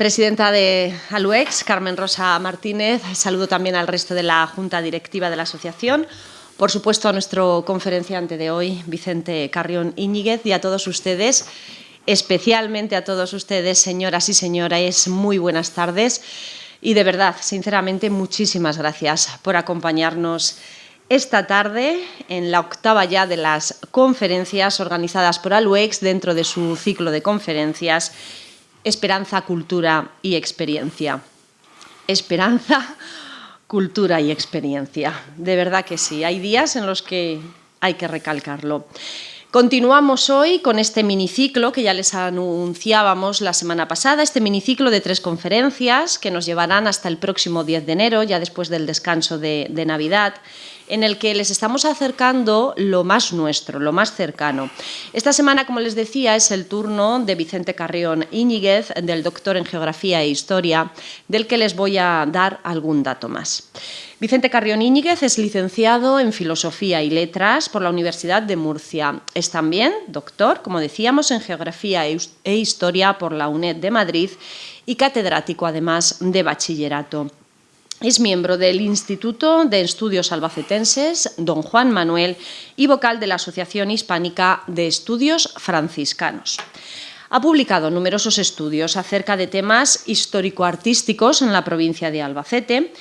Presidenta de ALUEX, Carmen Rosa Martínez. Saludo también al resto de la Junta Directiva de la Asociación. Por supuesto, a nuestro conferenciante de hoy, Vicente Carrión Íñiguez, y a todos ustedes, especialmente a todos ustedes, señoras y señores, muy buenas tardes. Y de verdad, sinceramente, muchísimas gracias por acompañarnos esta tarde en la octava ya de las conferencias organizadas por ALUEX dentro de su ciclo de conferencias Esperanza, Cultura y Experiencia. Esperanza, cultura y experiencia. De verdad que sí, hay días en los que hay que recalcarlo. Continuamos hoy con este miniciclo que ya les anunciábamos la semana pasada, este miniciclo de 3 conferencias que nos llevarán hasta el próximo 10 de enero, ya después del descanso de Navidad, en el que les estamos acercando lo más nuestro, lo más cercano. Esta semana, como les decía, es el turno de Vicente Carrión Íñiguez, del doctor en Geografía e Historia, del que les voy a dar algún dato más. Vicente Carrión Íñiguez es licenciado en Filosofía y Letras por la Universidad de Murcia. Es también doctor, como decíamos, en Geografía e Historia por la UNED de Madrid y catedrático, además, de bachillerato. Es miembro del Instituto de Estudios Albacetenses Don Juan Manuel y vocal de la Asociación Hispánica de Estudios Franciscanos. Ha publicado numerosos estudios acerca de temas histórico-artísticos en la provincia de Albacete.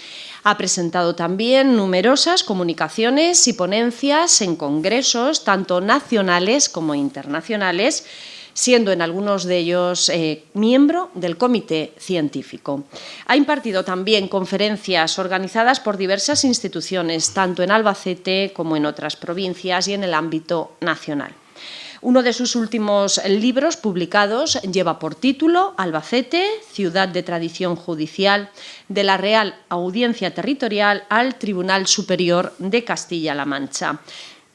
Ha presentado también numerosas comunicaciones y ponencias en congresos, tanto nacionales como internacionales, siendo en algunos de ellos miembro del comité científico. Ha impartido también conferencias organizadas por diversas instituciones, tanto en Albacete como en otras provincias y en el ámbito nacional. Uno de sus últimos libros publicados lleva por título Albacete, ciudad de tradición judicial, de la Real Audiencia Territorial al Tribunal Superior de Castilla-La Mancha.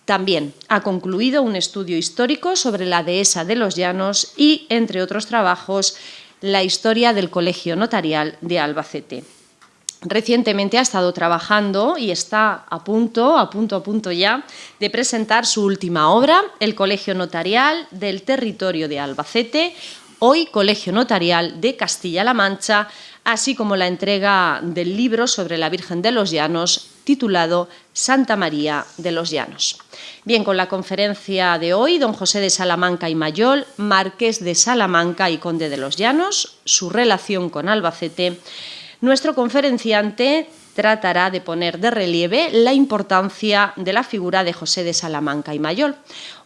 También ha concluido un estudio histórico sobre la dehesa de los Llanos y, entre otros trabajos, la historia del Colegio Notarial de Albacete. Recientemente ha estado trabajando y está a punto ya de presentar su última obra, El Colegio Notarial del Territorio de Albacete, hoy Colegio Notarial de Castilla-La Mancha, así como la entrega del libro sobre la Virgen de los Llanos, titulado Santa María de los Llanos. Bien, con la conferencia de hoy, don José de Salamanca y Mayol, marqués de Salamanca y conde de los Llanos, su relación con Albacete, nuestro conferenciante tratará de poner de relieve la importancia de la figura de José de Salamanca y Mayol,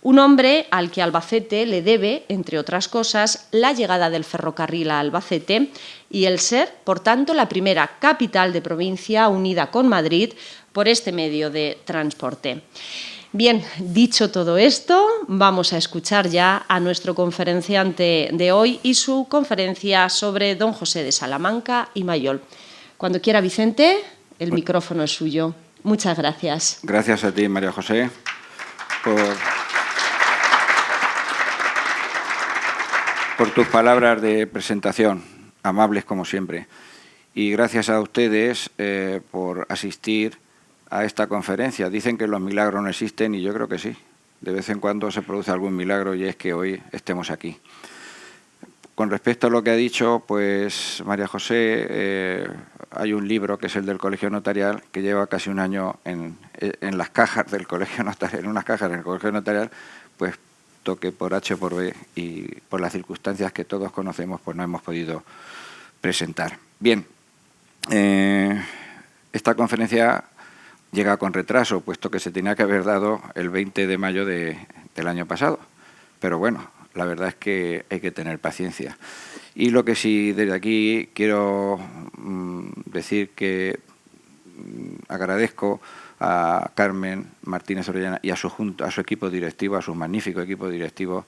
un hombre al que Albacete le debe, entre otras cosas, la llegada del ferrocarril a Albacete y el ser, por tanto, la primera capital de provincia unida con Madrid por este medio de transporte. Bien, dicho todo esto, vamos a escuchar ya a nuestro conferenciante de hoy y su conferencia sobre don José de Salamanca y Mayol. Cuando quiera, Vicente, el micrófono es suyo. Muchas gracias. Gracias a ti, María José, por tus palabras de presentación, amables como siempre. Y gracias a ustedes por asistir a esta conferencia. Dicen que los milagros no existen y yo creo que sí. De vez en cuando se produce algún milagro y es que hoy estemos aquí. Con respecto a lo que ha dicho, pues María José, hay un libro que es el del Colegio Notarial que lleva casi un año en las cajas del Colegio Notarial, en unas cajas del Colegio Notarial, pues que por H o por B y por las circunstancias que todos conocemos, pues no hemos podido presentar. Bien, esta conferencia llega con retraso, puesto que se tenía que haber dado el 20 de mayo del año pasado. Pero bueno, la verdad es que hay que tener paciencia. Y lo que sí, desde aquí quiero decir que agradezco a Carmen Martínez Orellana y a su equipo directivo, a su magnífico equipo directivo,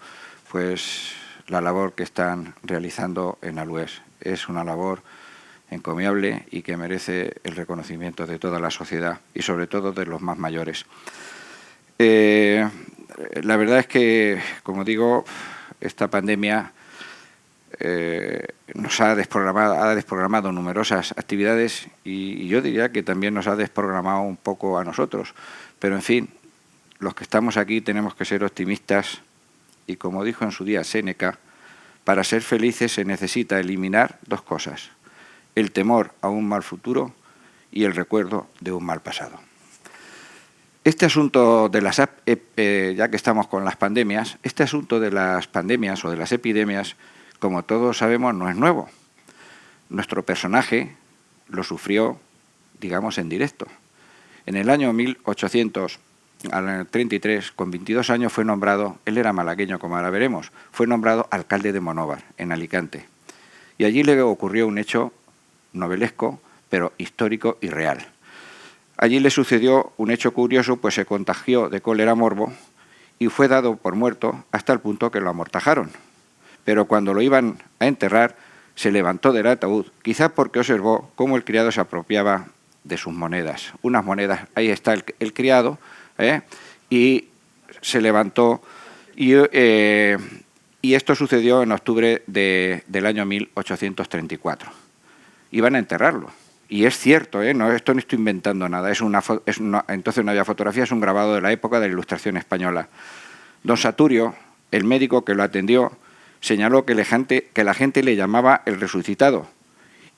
pues la labor que están realizando en ALUEX. Es una labor encomiable y que merece el reconocimiento de toda la sociedad y sobre todo de los más mayores. La verdad es que, como digo, esta pandemia nos ha desprogramado numerosas actividades y yo diría que también nos ha desprogramado un poco a nosotros. Pero, en fin, los que estamos aquí tenemos que ser optimistas y, como dijo en su día Séneca, Para ser felices se necesita eliminar dos cosas: el temor a un mal futuro y el recuerdo de un mal pasado. Este asunto de las, ya que estamos con las pandemias, este asunto de las pandemias o de las epidemias, como todos sabemos, no es nuevo. Nuestro personaje lo sufrió, digamos, en directo. En el año 1833, con 22 años, fue nombrado, él era malagueño, como ahora veremos, fue nombrado alcalde de Monóvar, en Alicante. Y allí le ocurrió un hecho novelesco, pero histórico y real. Allí le sucedió un hecho curioso, pues se contagió de cólera morbo y fue dado por muerto hasta el punto que lo amortajaron. Pero cuando lo iban a enterrar, se levantó del ataúd, quizá porque observó cómo el criado se apropiaba de sus monedas. Unas monedas, ahí está el criado, y se levantó, y esto sucedió en octubre del año 1834. Iban a enterrarlo. Y es cierto, no, esto no estoy inventando nada, entonces no había fotografía, es un grabado de la época de la Ilustración española. Don Saturio, el médico que lo atendió, señaló que la gente le llamaba el resucitado,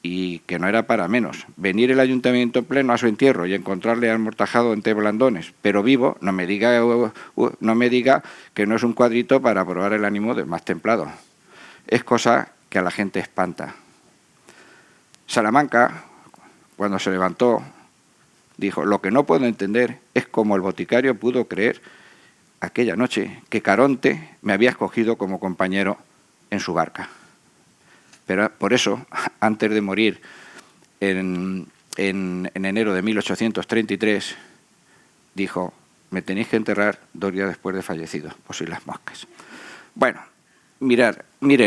y que no era para menos. Venir el ayuntamiento en pleno a su entierro y encontrarle amortajado en teblandones, pero vivo, no me diga que no es un cuadrito para probar el ánimo del más templado. Es cosa que a la gente espanta. Salamanca, cuando se levantó, dijo: lo que no puedo entender es cómo el boticario pudo creer aquella noche que Caronte me había escogido como compañero en su barca. Pero por eso, antes de morir en enero de 1833, dijo: me tenéis que enterrar 2 días después de fallecido, por si las moscas. Bueno, miren,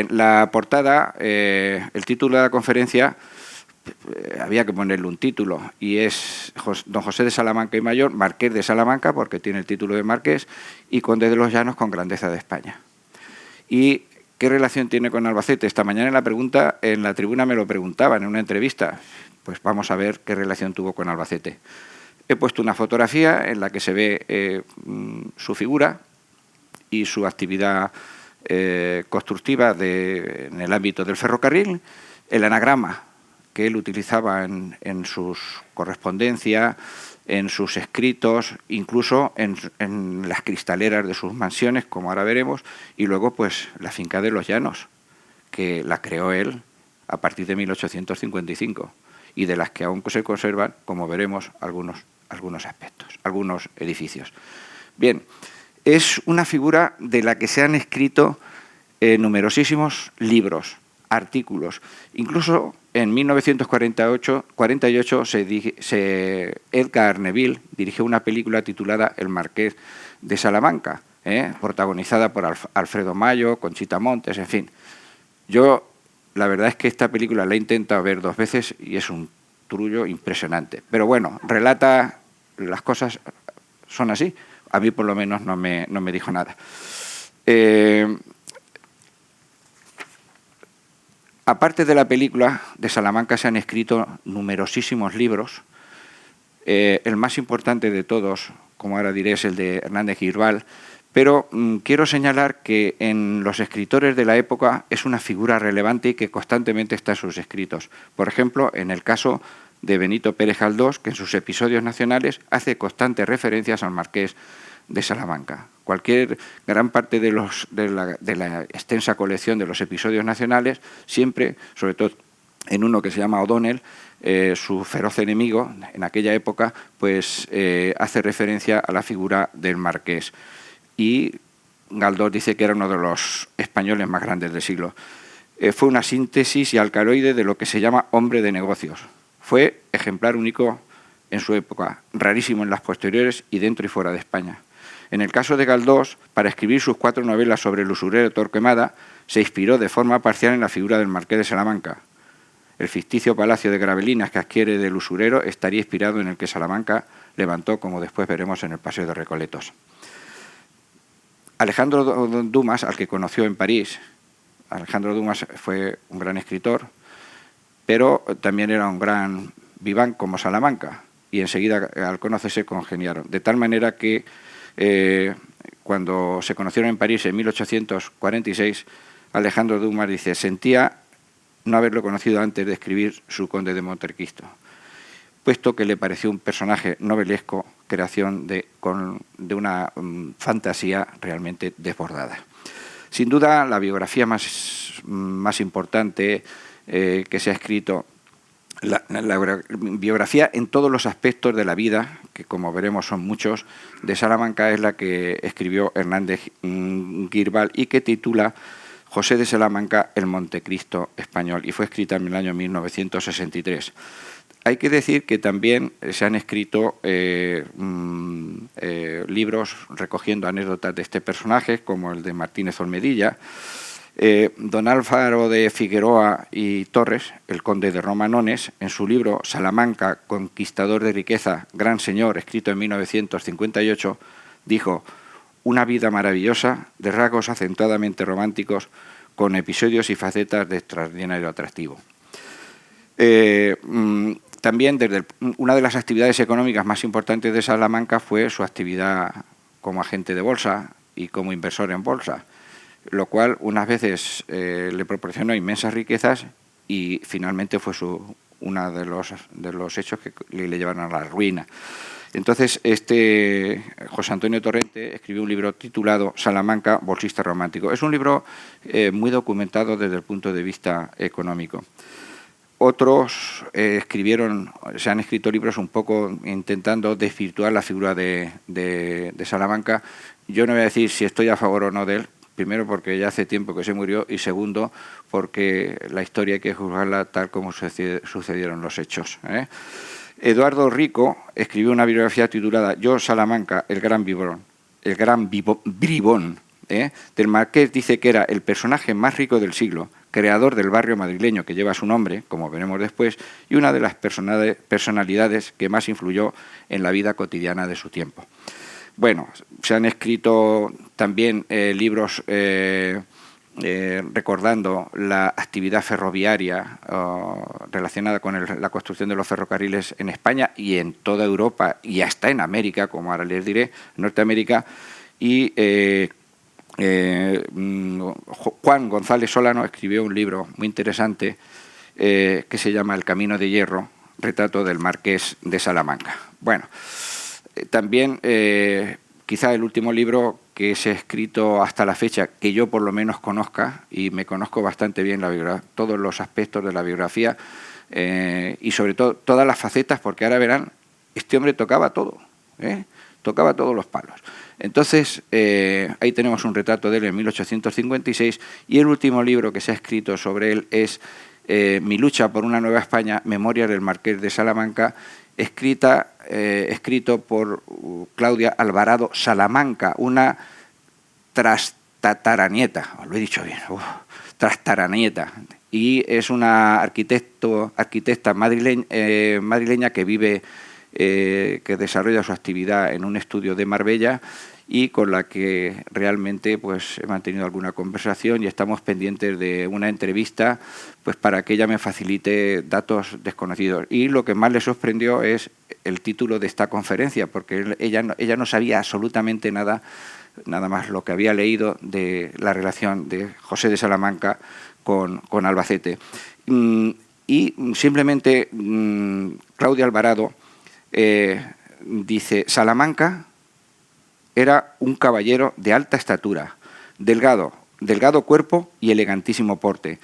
la portada, el título de la conferencia, había que ponerle un título, y es Don José de Salamanca y Mayor, Marqués de Salamanca, porque tiene el título de Marqués, y Conde de los Llanos, con grandeza de España. ¿Y qué relación tiene con Albacete? Esta mañana en la tribuna me lo preguntaban en una entrevista. Pues vamos a ver qué relación tuvo con Albacete. He puesto una fotografía en la que se ve su figura y su actividad constructiva en el ámbito del ferrocarril, el anagrama que él utilizaba en sus correspondencias, en sus escritos, incluso en las cristaleras de sus mansiones, como ahora veremos, y luego pues la finca de los Llanos, que la creó él a partir de 1855, y de las que aún se conservan, como veremos, algunos aspectos, algunos edificios. Bien, es una figura de la que se han escrito numerosísimos libros, artículos. Incluso en 1948 Edgar Neville dirigió una película titulada El Marqués de Salamanca, protagonizada por Alfredo Mayo, Conchita Montes, en fin. Yo, la verdad es que esta película la he intentado ver 2 veces y es un trullo impresionante. Pero bueno, relata las cosas, son así. A mí por lo menos no me dijo nada. Aparte de la película, de Salamanca se han escrito numerosísimos libros. El más importante de todos, como ahora diré, es el de Hernández Girbal, pero quiero señalar que en los escritores de la época es una figura relevante y que constantemente está en sus escritos. Por ejemplo, en el caso de Benito Pérez Galdós, que en sus episodios nacionales hace constantes referencias al Marqués de Salamanca. Gran parte de la extensa colección de los episodios nacionales, siempre, sobre todo en uno que se llama O'Donnell, su feroz enemigo en aquella época, pues hace referencia a la figura del Marqués. Y Galdós dice que era uno de los españoles más grandes del siglo. Fue una síntesis y alcaloide de lo que se llama hombre de negocios. Fue ejemplar único en su época, rarísimo en las posteriores y dentro y fuera de España. En el caso de Galdós, para escribir sus 4 novelas sobre el usurero Torquemada, se inspiró de forma parcial en la figura del Marqués de Salamanca. El ficticio palacio de Gravelinas que adquiere del usurero estaría inspirado en el que Salamanca levantó, como después veremos en el Paseo de Recoletos. Alejandro Dumas, al que conoció en París, Alejandro Dumas fue un gran escritor, pero también era un gran viván como Salamanca, y enseguida al conocerse congeniaron. De tal manera que cuando se conocieron en París en 1846, Alejandro Dumas dice: sentía no haberlo conocido antes de escribir Su Conde de Montecristo, puesto que le pareció un personaje novelesco, creación de una fantasía realmente desbordada. Sin duda, la biografía más importante que se ha escrito, la biografía en todos los aspectos de la vida, que como veremos son muchos, de Salamanca, es la que escribió Hernández Girbal y que titula José de Salamanca, el Montecristo español, y fue escrita en el año 1963. Hay que decir que también se han escrito libros recogiendo anécdotas de este personaje, como el de Martínez Olmedilla. Don Álvaro de Figueroa y Torres, el conde de Romanones, en su libro Salamanca, conquistador de riqueza, gran señor, escrito en 1958, dijo: una vida maravillosa, de rasgos acentuadamente románticos, con episodios y facetas de extraordinario atractivo. También una de las actividades económicas más importantes de Salamanca fue su actividad como agente de bolsa y como inversor en bolsa, lo cual unas veces le proporcionó inmensas riquezas y finalmente fue uno de los hechos que le llevaron a la ruina. Entonces, José Antonio Torrente escribió un libro titulado Salamanca, bolsista romántico. Es un libro muy documentado desde el punto de vista económico. Otros se han escrito libros un poco intentando desvirtuar la figura de Salamanca. Yo no voy a decir si estoy a favor o no de él, primero porque ya hace tiempo que se murió y segundo porque la historia hay que juzgarla tal como sucedieron los hechos. Eduardo Rico escribió una biografía titulada Yo, Salamanca, el gran bribón. Del Marqués dice que era el personaje más rico del siglo, creador del barrio madrileño que lleva su nombre, como veremos después, y una de las personalidades que más influyó en la vida cotidiana de su tiempo. Bueno, se han escrito también libros recordando la actividad ferroviaria relacionada con la construcción de los ferrocarriles en España y en toda Europa y hasta en América, como ahora les diré, Norteamérica, y Juan González Solano escribió un libro muy interesante que se llama El camino de hierro, retrato del Marqués de Salamanca. Bueno, también quizá el último libro que se ha escrito hasta la fecha, que yo por lo menos conozca, y me conozco bastante bien todos los aspectos de la biografía y sobre todo todas las facetas, porque ahora verán, este hombre tocaba todo, tocaba todos los palos. Entonces, ahí tenemos un retrato de él en 1856 y el último libro que se ha escrito sobre él es Mi lucha por una nueva España, Memorias del Marqués de Salamanca, escrito por Claudia Alvarado Salamanca, una trastataranieta, lo he dicho bien, trastataranieta, y es una arquitecta madrileña que vive, que desarrolla su actividad en un estudio de Marbella y con la que realmente pues he mantenido alguna conversación y estamos pendientes de una entrevista pues para que ella me facilite datos desconocidos. Y lo que más le sorprendió es el título de esta conferencia, porque ella no sabía absolutamente nada más lo que había leído de la relación de José de Salamanca con Albacete. Y simplemente Claudia Alvarado dice: Salamanca era un caballero de alta estatura, delgado cuerpo y elegantísimo porte,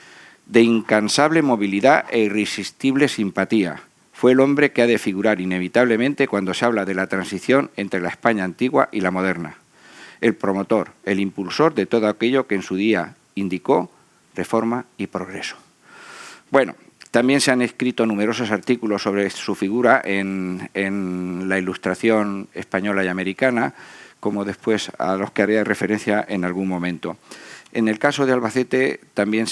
de incansable movilidad e irresistible simpatía. Fue el hombre que ha de figurar inevitablemente cuando se habla de la transición entre la España antigua y la moderna. El promotor, el impulsor de todo aquello que en su día indicó reforma y progreso. Bueno, también se han escrito numerosos artículos sobre su figura en la Ilustración española y americana, como después a los que haré referencia en algún momento. En el caso de Albacete también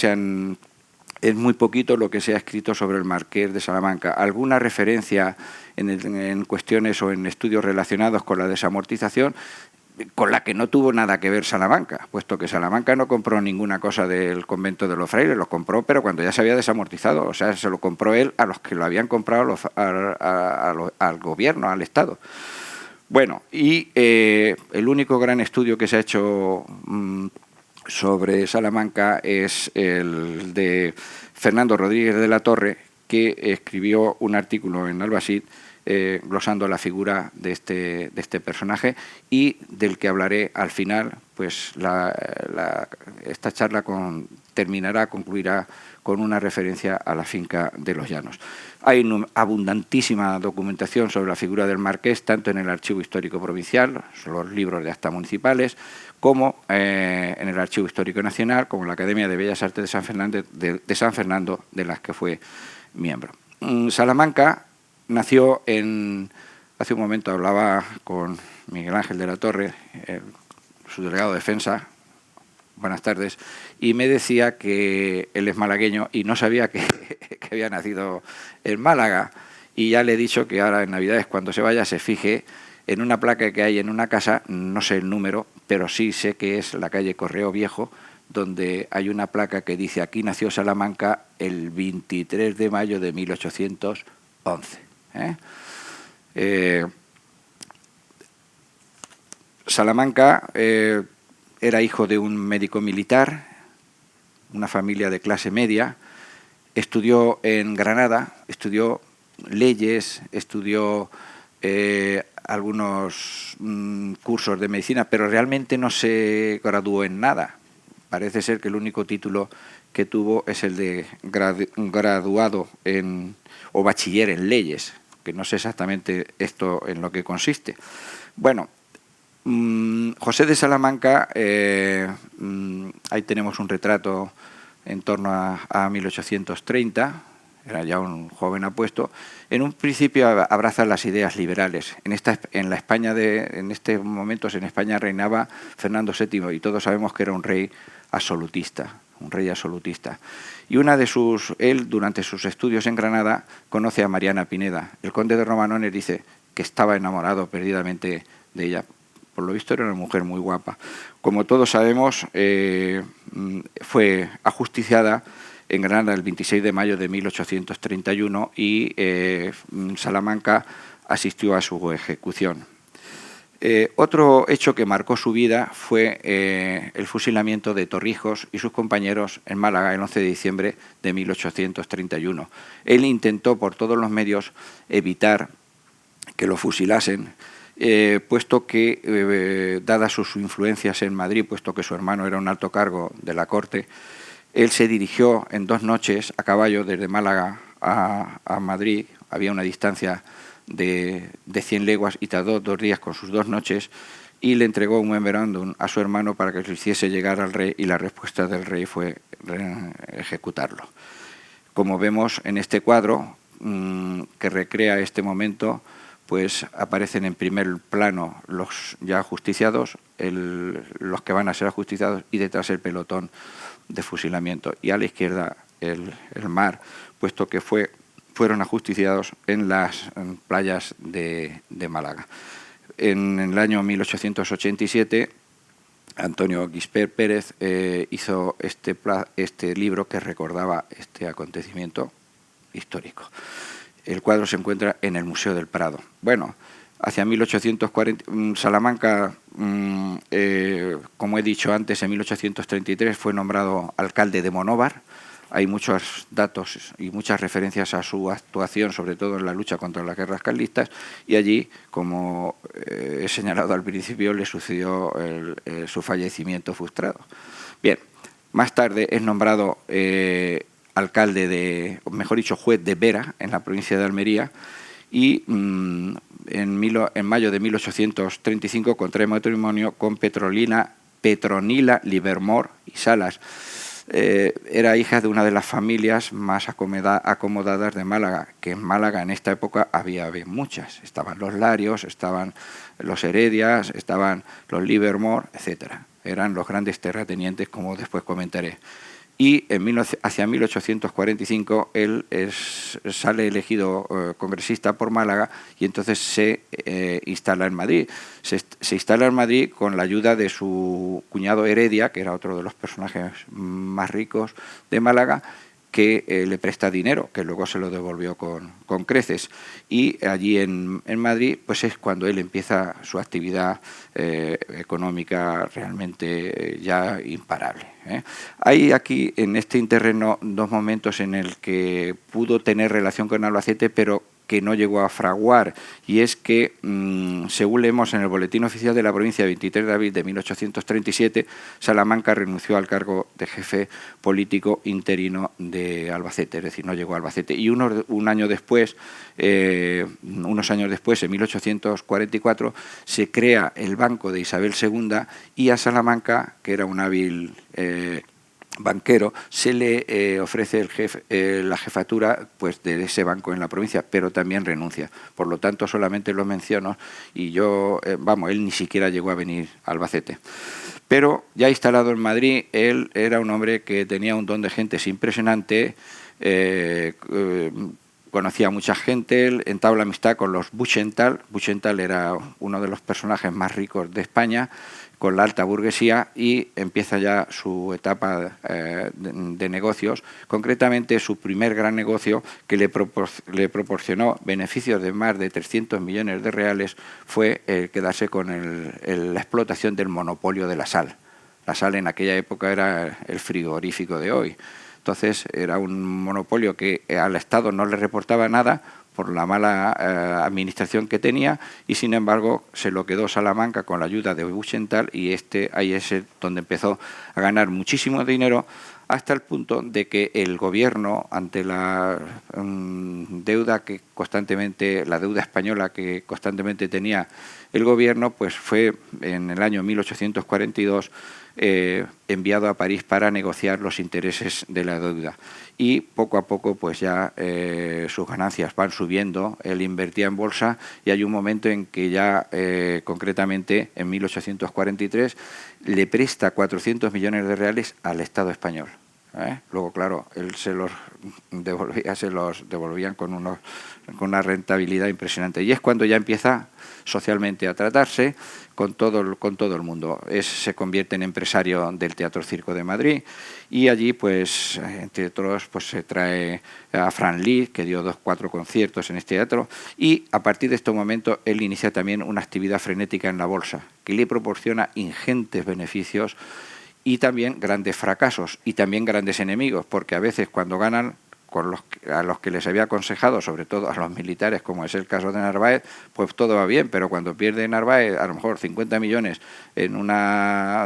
es muy poquito lo que se ha escrito sobre el Marqués de Salamanca. Alguna referencia en cuestiones o en estudios relacionados con la desamortización, con la que no tuvo nada que ver Salamanca, puesto que Salamanca no compró ninguna cosa del convento de los frailes, lo compró, pero cuando ya se había desamortizado, o sea, se lo compró él a los que lo habían comprado al gobierno, al Estado. Bueno, y el único gran estudio que se ha hecho sobre Salamanca es el de Fernando Rodríguez de la Torre, que escribió un artículo en Albacid glosando la figura de este personaje y del que hablaré al final. Pues esta charla concluirá con una referencia a la finca de Los Llanos. Hay abundantísima documentación sobre la figura del marqués, tanto en el Archivo Histórico Provincial, los libros de acta municipales, como en el Archivo Histórico Nacional, como en la Academia de Bellas Artes de San Fernando, de las que fue miembro. Salamanca nació hace un momento hablaba con Miguel Ángel de la Torre, su delegado de defensa, buenas tardes, y me decía que él es malagueño y no sabía que había nacido en Málaga. Y ya le he dicho que ahora en Navidades, cuando se vaya, se fije en una placa que hay en una casa, no sé el número, pero sí sé que es la calle Correo Viejo, donde hay una placa que dice: aquí nació Salamanca el 23 de mayo de 1811. Salamanca era hijo de un médico militar, una familia de clase media, estudió en Granada, estudió leyes, estudió algunos cursos de medicina, pero realmente no se graduó en nada. Parece ser que el único título que tuvo es el de graduado o bachiller en leyes, que no sé exactamente esto en lo que consiste. Bueno, José de Salamanca, ahí tenemos un retrato en torno a 1830, era ya un joven apuesto. En un principio abraza las ideas liberales. En este momento en España reinaba Fernando VII y todos sabemos que era un rey absolutista. Y él, durante sus estudios en Granada, conoce a Mariana Pineda. El conde de Romanones dice que estaba enamorado perdidamente de ella. Por lo visto era una mujer muy guapa. Como todos sabemos, fue ajusticiada en Granada el 26 de mayo de 1831 y Salamanca asistió a su ejecución. Otro hecho que marcó su vida fue el fusilamiento de Torrijos y sus compañeros en Málaga el 11 de diciembre de 1831. Él intentó por todos los medios evitar que lo fusilasen, puesto que, dadas sus influencias en Madrid, puesto que su hermano era un alto cargo de la corte, él se dirigió en 2 noches a caballo desde Málaga a Madrid. Había una distancia de 100 leguas y tardó 2 días con sus 2 noches y le entregó un memorándum a su hermano para que lo hiciese llegar al rey, y la respuesta del rey fue ejecutarlo. Como vemos en este cuadro que recrea este momento, pues aparecen en primer plano los ya ajusticiados, los que van a ser ajusticiados, y detrás el pelotón de fusilamiento, y a la izquierda el mar, puesto que fueron ajusticiados en las playas de Málaga. En el año 1887, Antonio Gispert Pérez hizo este libro que recordaba este acontecimiento histórico. El cuadro se encuentra en el Museo del Prado. Bueno, hacia 1840, Salamanca, como he dicho antes, en 1833 fue nombrado alcalde de Monóvar. Hay muchos datos y muchas referencias a su actuación, sobre todo en la lucha contra las guerras carlistas, y allí, como he señalado al principio, le sucedió su fallecimiento frustrado. Bien, más tarde es nombrado alcalde juez de Vera, en la provincia de Almería, y en mayo de 1835 contrae matrimonio con Petronila Livermore y Salas. Era hija de una de las familias más acomodadas de Málaga, que en Málaga en esta época había muchas. Estaban los Larios, estaban los Heredias, estaban los Livermore, etcétera. Eran los grandes terratenientes, como después comentaré. Y hacia 1845 él sale elegido congresista por Málaga, y entonces se instala en Madrid. Se instala en Madrid con la ayuda de su cuñado Heredia, que era otro de los personajes más ricos de Málaga, que le presta dinero, que luego se lo devolvió con creces. Y allí en Madrid pues es cuando él empieza su actividad económica realmente ya imparable. Hay aquí en este interreno dos momentos en el que pudo tener relación con Albacete, pero que no llegó a fraguar, y es que, según leemos en el Boletín Oficial de la Provincia, 23 de abril de 1837, Salamanca renunció al cargo de jefe político interino de Albacete, es decir, no llegó a Albacete. Y unos años después, en 1844, se crea el Banco de Isabel II, y a Salamanca, que era un hábil banquero, se le ofrece la jefatura pues de ese banco en la provincia, pero también renuncia. Por lo tanto, solamente lo menciono, y yo, él ni siquiera llegó a venir a Albacete. Pero ya instalado en Madrid, él era un hombre que tenía un don de gentes impresionante, conocía a mucha gente, él entabla amistad con los Buchental. Buchental era uno de los personajes más ricos de España, con la alta burguesía, y empieza ya su etapa de negocios. Concretamente, su primer gran negocio, que le proporcionó beneficios de más de 300 millones de reales, fue quedarse con la explotación del monopolio de la sal. La sal en aquella época era el frigorífico de hoy. Entonces era un monopolio que al Estado no le reportaba nada por la mala administración que tenía, y sin embargo se lo quedó Salamanca con la ayuda de Buchental, y ahí es donde empezó a ganar muchísimo dinero, hasta el punto de que el gobierno, ante la deuda la deuda española que constantemente tenía el gobierno, pues fue en el año 1842 enviado a París para negociar los intereses de la deuda. Y poco a poco pues ya sus ganancias van subiendo. Él invertía en bolsa, y hay un momento en que ya concretamente en 1843 le presta 400 millones de reales al Estado español. Luego, claro, él se los devolvían con una rentabilidad impresionante, y es cuando ya empieza socialmente a tratarse con todo el mundo. Se convierte en empresario del Teatro Circo de Madrid, y allí, pues, entre otros, pues se trae a Fran Lee, que dio 4 conciertos en este teatro, y a partir de este momento él inicia también una actividad frenética en la bolsa, que le proporciona ingentes beneficios y también grandes fracasos y también grandes enemigos, porque a veces cuando ganan, a los que les había aconsejado, sobre todo a los militares, como es el caso de Narváez, pues todo va bien, pero cuando pierde Narváez a lo mejor 50 millones en un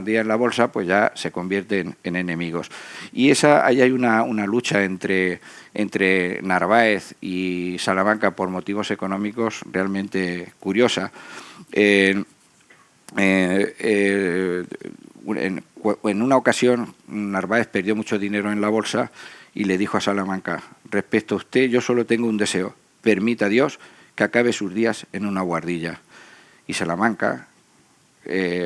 día en la bolsa, pues ya se convierten en enemigos. Y ahí hay una lucha entre Narváez y Salamanca por motivos económicos realmente curiosa. En una ocasión, Narváez perdió mucho dinero en la bolsa y le dijo a Salamanca: respecto a usted, yo solo tengo un deseo, permita Dios que acabe sus días en una buhardilla. Y Salamanca,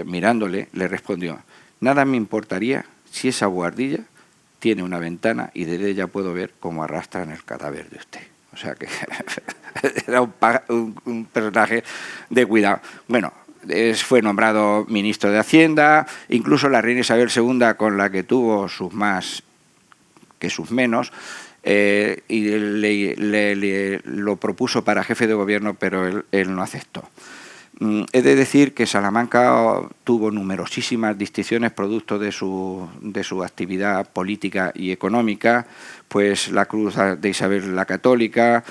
mirándole, le respondió: nada me importaría si esa buhardilla tiene una ventana y desde ella puedo ver cómo arrastran el cadáver de usted. O sea que era un personaje de cuidado. Bueno, fue nombrado ministro de Hacienda, incluso la reina Isabel II, con la que tuvo sus más que sus menos, y lo propuso para jefe de gobierno, pero él no aceptó. He de decir que Salamanca tuvo numerosísimas distinciones producto de su actividad política y económica, pues la Cruz de Isabel la Católica,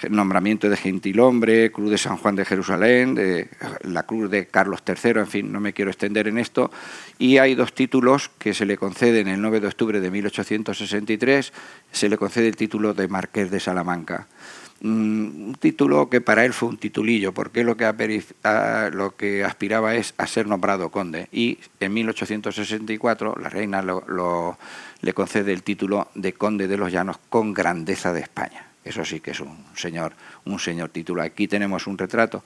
nombramiento de gentilhombre, Cruz de San Juan de Jerusalén, la Cruz de Carlos III, en fin, no me quiero extender en esto. Y hay 2 títulos que se le conceden el 9 de octubre de 1863, se le concede el título de Marqués de Salamanca. Un título que para él fue un titulillo, porque lo que aspiraba es a ser nombrado conde, y en 1864 la reina le concede el título de conde de los Llanos con grandeza de España. Eso sí que es un señor título. Aquí tenemos un retrato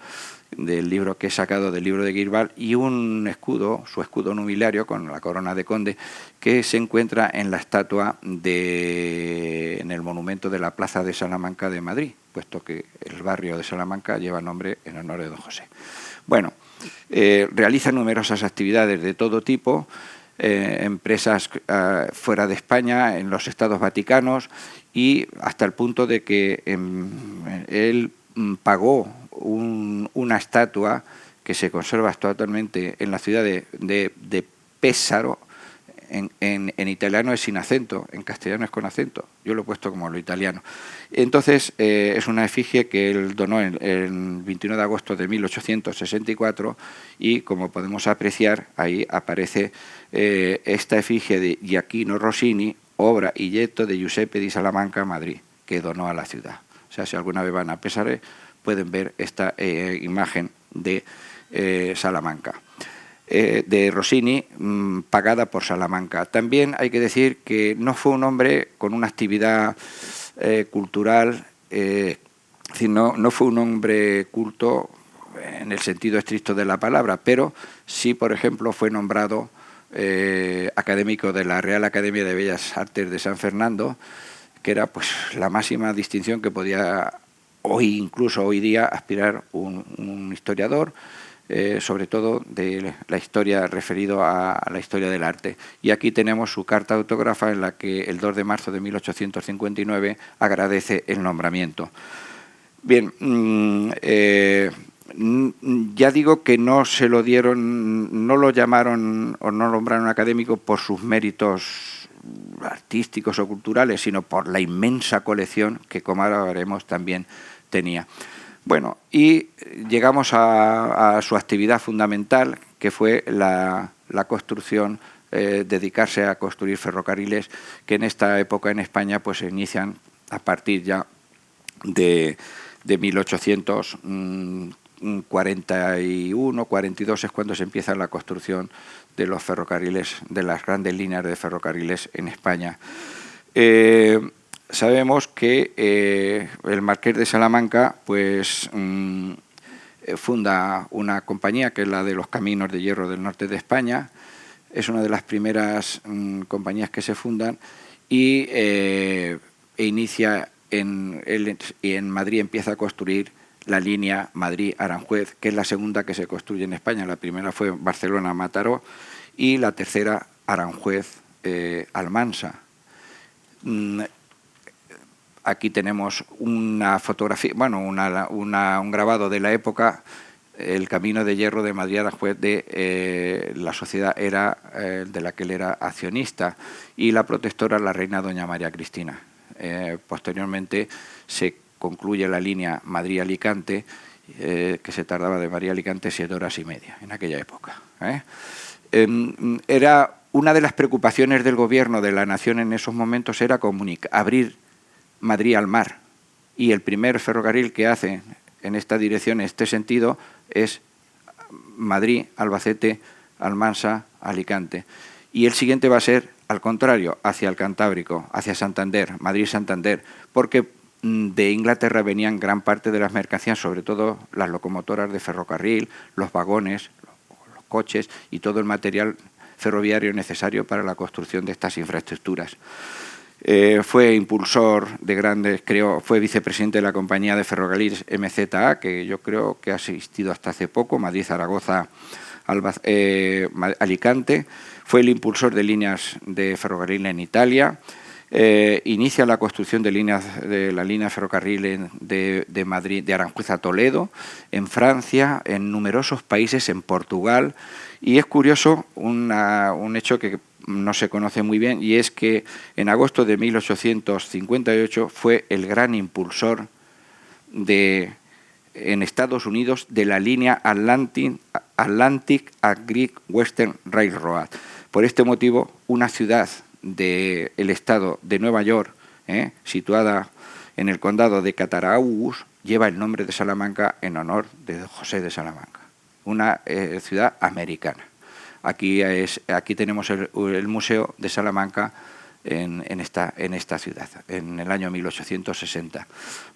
del libro que he sacado del libro de Guirbal, y un escudo, su escudo nobiliario con la corona de conde, que se encuentra en la estatua en el monumento de la Plaza de Salamanca de Madrid, puesto que el barrio de Salamanca lleva nombre en honor de don José. Bueno, realiza numerosas actividades de todo tipo. empresas fuera de España, en los Estados Vaticanos, y hasta el punto de que él pagó una estatua que se conserva actualmente en la ciudad de Pesaro. En italiano es sin acento, en castellano es con acento. Yo lo he puesto como lo italiano. Entonces, es una efigie que él donó el 21 de agosto de 1864 y, como podemos apreciar, ahí aparece esta efigie de Gioacchino Rossini, obra y yeto de Giuseppe di Salamanca, Madrid, que donó a la ciudad. O sea, si alguna vez van a Pesaro, pueden ver esta imagen de Salamanca. De Rossini, pagada por Salamanca. También hay que decir que no fue un hombre con una actividad cultural, no fue un hombre culto en el sentido estricto de la palabra, pero sí, por ejemplo, fue nombrado académico de la Real Academia de Bellas Artes de San Fernando, que era pues la máxima distinción que podía incluso hoy día aspirar un historiador, sobre todo de la historia referido a la historia del arte. Y aquí tenemos su carta autógrafa en la que el 2 de marzo de 1859 agradece el nombramiento. Bien, ya digo que no se lo dieron, no lo llamaron o no nombraron académico por sus méritos artísticos o culturales, sino por la inmensa colección que, como ahora veremos, también tenía. Bueno, y llegamos a su actividad fundamental, que fue la construcción, dedicarse a construir ferrocarriles, que en esta época en España pues se inician a partir ya de 1841, 42 es cuando se empieza la construcción de los ferrocarriles, de las grandes líneas de ferrocarriles en España. Sabemos que el Marqués de Salamanca pues, funda una compañía que es la de los Caminos de Hierro del Norte de España. Es una de las primeras compañías que se fundan y inicia en Madrid, empieza a construir la línea Madrid-Aranjuez, que es la segunda que se construye en España. La primera fue Barcelona-Mataró y la tercera Aranjuez-Almansa. Aquí tenemos una fotografía, bueno, un grabado de la época, el camino de hierro de Madrid a Aranjuez de la sociedad era de la que él era accionista y la protectora la reina doña María Cristina. Posteriormente se concluye la línea Madrid-Alicante, que se tardaba de Madrid a Alicante 7 horas y media en aquella época. Era una de las preocupaciones del gobierno de la nación en esos momentos era abrir Madrid al mar, y el primer ferrocarril que hace en esta dirección, en este sentido, es Madrid, Albacete, Almansa, Alicante. Y el siguiente va a ser al contrario, hacia el Cantábrico, hacia Santander, Madrid-Santander, porque de Inglaterra venían gran parte de las mercancías, sobre todo las locomotoras de ferrocarril, los vagones, los coches y todo el material ferroviario necesario para la construcción de estas infraestructuras. Fue impulsor de grandes, fue vicepresidente de la compañía de ferrocarriles MZA, que yo creo que ha asistido hasta hace poco, Madrid-Zaragoza, Alicante. Fue el impulsor de líneas de ferrocarril en Italia. Inicia la construcción de la línea de ferrocarril de Madrid, de Aranjuez a Toledo, en Francia, en numerosos países, en Portugal. Y es curioso un hecho que no se conoce muy bien, y es que en agosto de 1858 fue el gran impulsor en Estados Unidos de la línea Atlantic and Great Western Railroad. Por este motivo, una ciudad del estado de Nueva York, situada en el condado de Cattaraugus, lleva el nombre de Salamanca en honor de José de Salamanca, una ciudad americana. Aquí tenemos el Museo de Salamanca en esta ciudad, en el año 1860.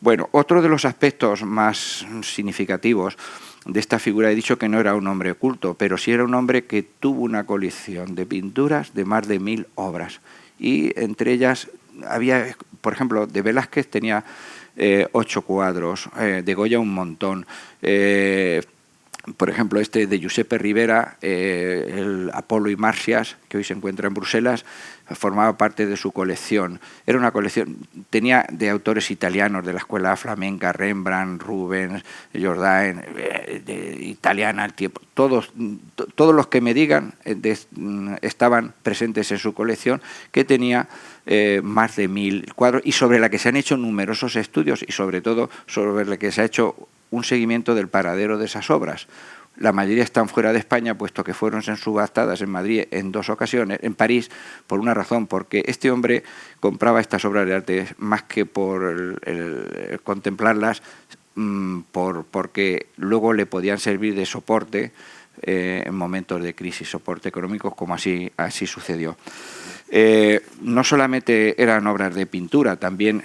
Bueno, otro de los aspectos más significativos de esta figura, he dicho que no era un hombre culto, pero sí era un hombre que tuvo una colección de pinturas de más de 1000 obras. Y entre ellas había, por ejemplo, de Velázquez tenía 8 cuadros, de Goya un montón, por ejemplo, este de Giuseppe Rivera, el Apolo y Marcias, que hoy se encuentra en Bruselas, formaba parte de su colección. Era una colección, tenía de autores italianos de la escuela flamenca, Rembrandt, Rubens, Jordaen, italiana, el tiempo, todos los que me digan estaban presentes en su colección, que tenía más de 1000 cuadros y sobre la que se han hecho numerosos estudios y sobre todo sobre la que se ha hecho un seguimiento del paradero de esas obras. La mayoría están fuera de España, puesto que fueron subastadas en Madrid en 2 ocasiones, en París, por una razón, porque este hombre compraba estas obras de arte más que por el contemplarlas, porque luego le podían servir de soporte en momentos de crisis, soporte económicos, como así sucedió. No solamente eran obras de pintura, también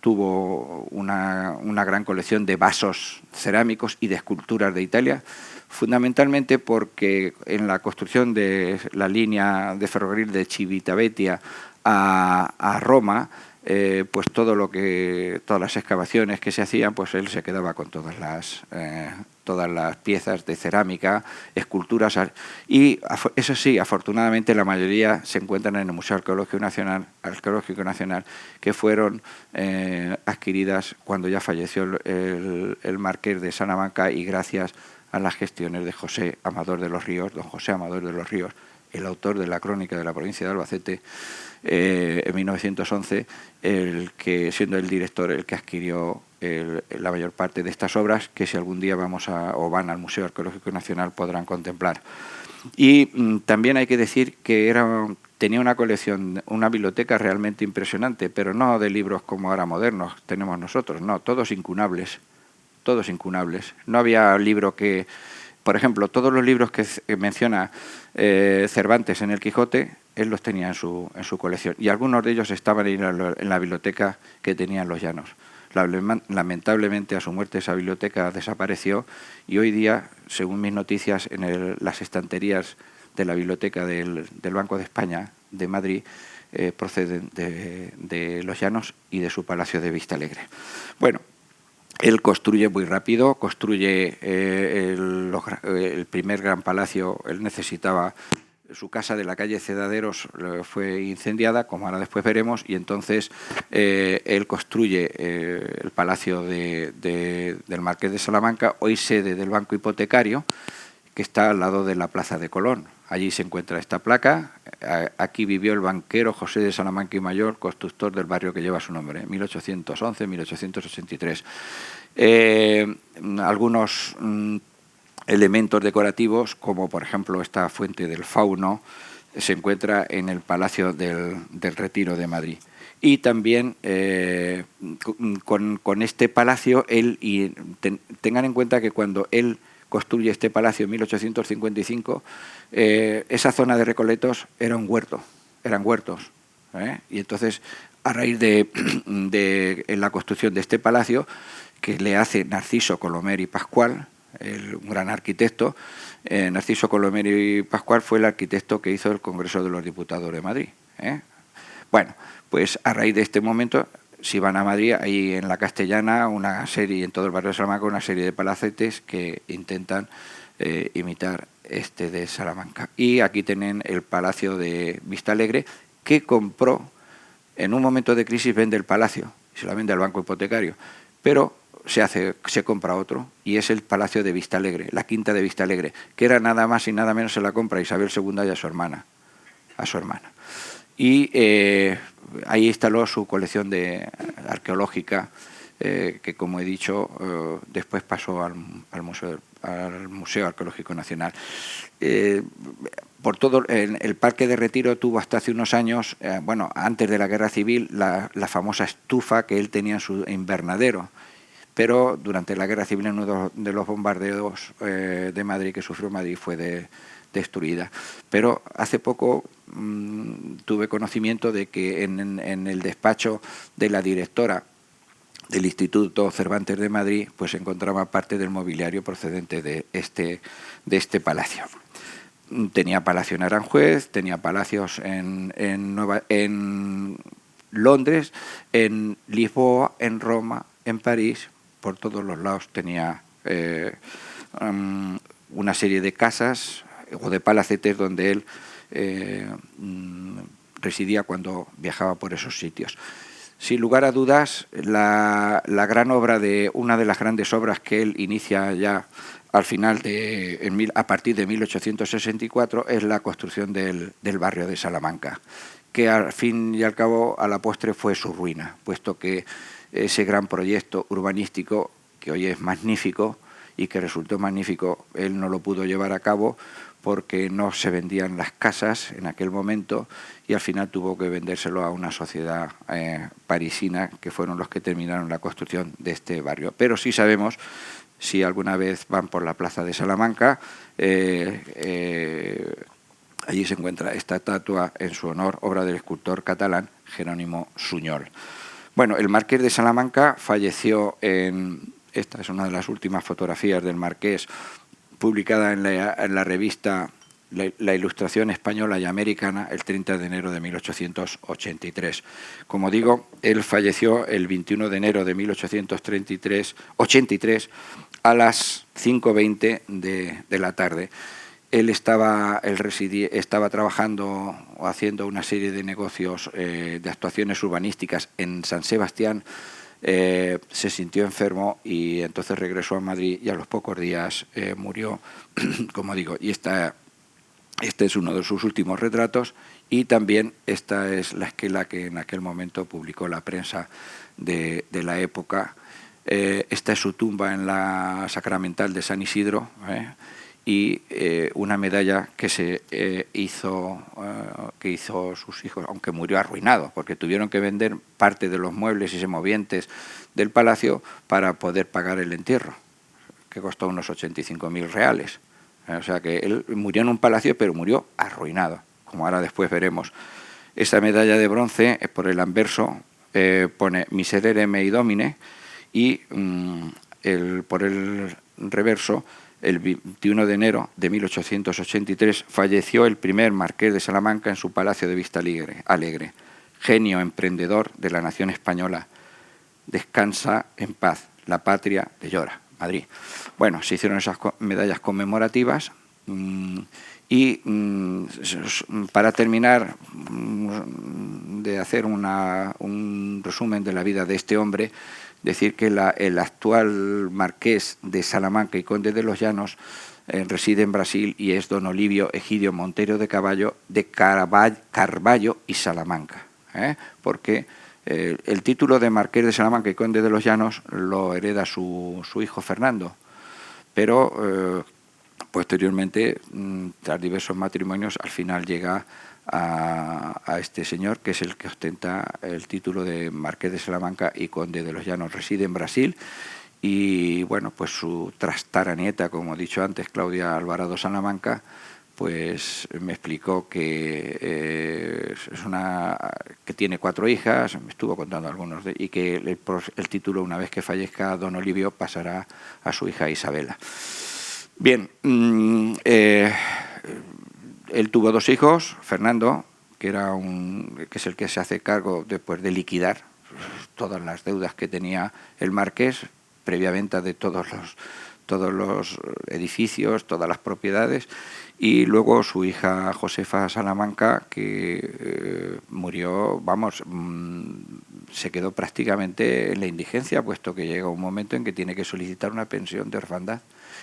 tuvo una gran colección de vasos cerámicos y de esculturas de Italia, fundamentalmente porque en la construcción de la línea de ferrocarril de Civitavecchia a Roma, pues todas las excavaciones que se hacían, pues él se quedaba con todas las piezas de cerámica, esculturas, y eso sí, afortunadamente la mayoría se encuentran en el Museo Arqueológico Nacional, que fueron adquiridas cuando ya falleció el marqués de Salamanca, y gracias a las gestiones de José Amador de los Ríos, don José Amador de los Ríos, el autor de la Crónica de la provincia de Albacete, en 1911, siendo el director el que adquirió la mayor parte de estas obras, que si algún día van al Museo Arqueológico Nacional podrán contemplar. Y también hay que decir que tenía una colección, una biblioteca realmente impresionante, pero no de libros como ahora modernos tenemos nosotros, no, todos incunables. No había libro que, por ejemplo, todos los libros que menciona Cervantes en el Quijote, él los tenía en su colección, y algunos de ellos estaban en la biblioteca que tenía en Los Llanos. Lamentablemente, a su muerte, esa biblioteca desapareció, y hoy día, según mis noticias, en las estanterías de la biblioteca del Banco de España de Madrid proceden de Los Llanos y de su palacio de Vistalegre. Bueno, él construye muy rápido, construye el primer gran palacio. Él necesitaba, su casa de la calle Cedaderos fue incendiada, como ahora después veremos, y entonces él construye el palacio del Marqués de Salamanca, hoy sede del Banco Hipotecario, que está al lado de la Plaza de Colón. Allí se encuentra esta placa. Aquí vivió el banquero José de Salamanca y Mayor, constructor del barrio que lleva su nombre, 1811-1883. Algunos elementos decorativos, como por ejemplo esta fuente del Fauno, se encuentra en el Palacio del Retiro de Madrid. Y también con este palacio, tengan en cuenta que cuando él construye este palacio en 1855, esa zona de Recoletos eran huertos. Y entonces, a raíz de la construcción de este palacio, que le hace Narciso Colomer y Pascual, un gran arquitecto, Narciso Colomer y Pascual fue el arquitecto que hizo el Congreso de los Diputados de Madrid. Bueno, pues a raíz de este momento, si van a Madrid, hay en la Castellana una serie, en todo el barrio de Salamanca, una serie de palacetes que intentan imitar este de Salamanca. Y aquí tienen el Palacio de Vistalegre, que compró, en un momento de crisis vende el palacio, se la vende al Banco Hipotecario, pero se compra otro, y es el Palacio de Vistalegre, la Quinta de Vistalegre, que era nada más y nada menos, se la compra Isabel II y a su hermana. Y ahí instaló su colección arqueológica, que, como he dicho, después pasó al Museo Arqueológico Nacional. Por todo el Parque de Retiro tuvo hasta hace unos años, antes de la Guerra Civil, la famosa estufa que él tenía en su invernadero. Pero durante la Guerra Civil, en uno de los bombardeos de Madrid que sufrió Madrid, fue destruida. Pero hace poco tuve conocimiento de que en el despacho de la directora del Instituto Cervantes de Madrid, pues se encontraba parte del mobiliario procedente de este palacio. Tenía palacio en Aranjuez, tenía palacios en Londres, en Lisboa, en Roma, en París. Por todos los lados tenía una serie de casas o de palacetes donde él residía cuando viajaba por esos sitios. Sin lugar a dudas, la gran obra una de las grandes obras que él inicia ya al final a partir de 1864 es la construcción del barrio de Salamanca, que al fin y al cabo, a la postre, fue su ruina, puesto que ese gran proyecto urbanístico, que hoy es magnífico y que resultó magnífico, él no lo pudo llevar a cabo porque no se vendían las casas en aquel momento y al final tuvo que vendérselo a una sociedad parisina, que fueron los que terminaron la construcción de este barrio. Pero sí sabemos, si alguna vez van por la plaza de Salamanca, allí se encuentra esta estatua en su honor, obra del escultor catalán Jerónimo Suñol. Bueno, el marqués de Salamanca falleció esta es una de las últimas fotografías del marqués, publicada en la revista La Ilustración Española y Americana el 30 de enero de 1883. Como digo, él falleció el 21 de enero de 1883 a las 5:20 de la tarde. Él estaba trabajando o haciendo una serie de negocios, de actuaciones urbanísticas en San Sebastián. Se sintió enfermo y entonces regresó a Madrid y a los pocos días murió, como digo. Y este es uno de sus últimos retratos y también esta es la esquela que en aquel momento publicó la prensa de la época. Esta es su tumba en la Sacramental de San Isidro, y una medalla que hizo sus hijos, aunque murió arruinado, porque tuvieron que vender parte de los muebles y semovientes del palacio para poder pagar el entierro, que costó unos 85.000 reales. O sea que él murió en un palacio, pero murió arruinado, como ahora después veremos. Esta medalla de bronce, por el anverso, pone Miserere mei Domine, y por el reverso, el 21 de enero de 1883 falleció el primer marqués de Salamanca en su palacio de Vista Alegre. Genio emprendedor de la nación española. Descansa en paz, la patria te llora. Madrid. Bueno, se hicieron esas medallas conmemorativas y para terminar de hacer un resumen de la vida de este hombre, decir que el actual marqués de Salamanca y conde de los Llanos reside en Brasil y es don Olivio Egidio Monteiro de Carvalho y Salamanca, porque el título de marqués de Salamanca y conde de los Llanos lo hereda su hijo Fernando, pero posteriormente, tras diversos matrimonios, al final llega a este señor, que es el que ostenta el título de marqués de Salamanca y conde de los Llanos. Reside en Brasil y, bueno, pues su trastaranieta, como he dicho antes, Claudia Alvarado Salamanca, pues me explicó que que tiene 4 hijas, me estuvo contando algunos, y que el título, una vez que fallezca don Olivio, pasará a su hija Isabela. Bien, él tuvo 2 hijos, Fernando, que es el que se hace cargo después de liquidar todas las deudas que tenía el marqués, previa venta de todos los edificios, todas las propiedades, y luego su hija Josefa Salamanca, que murió, se quedó prácticamente en la indigencia, puesto que llega un momento en que tiene que solicitar una pensión de orfandad,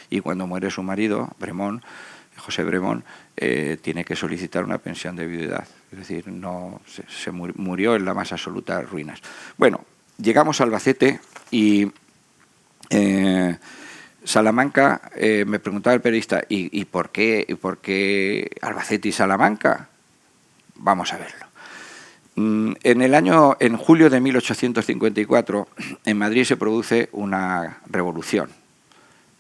y cuando muere su marido, José Bremón, tiene que solicitar una pensión de viudedad, es decir, murió en la más absoluta ruinas. Bueno, llegamos a Albacete y Salamanca, me preguntaba el periodista, ¿y por qué Albacete y Salamanca? Vamos a verlo. En julio de 1854, en Madrid se produce una revolución.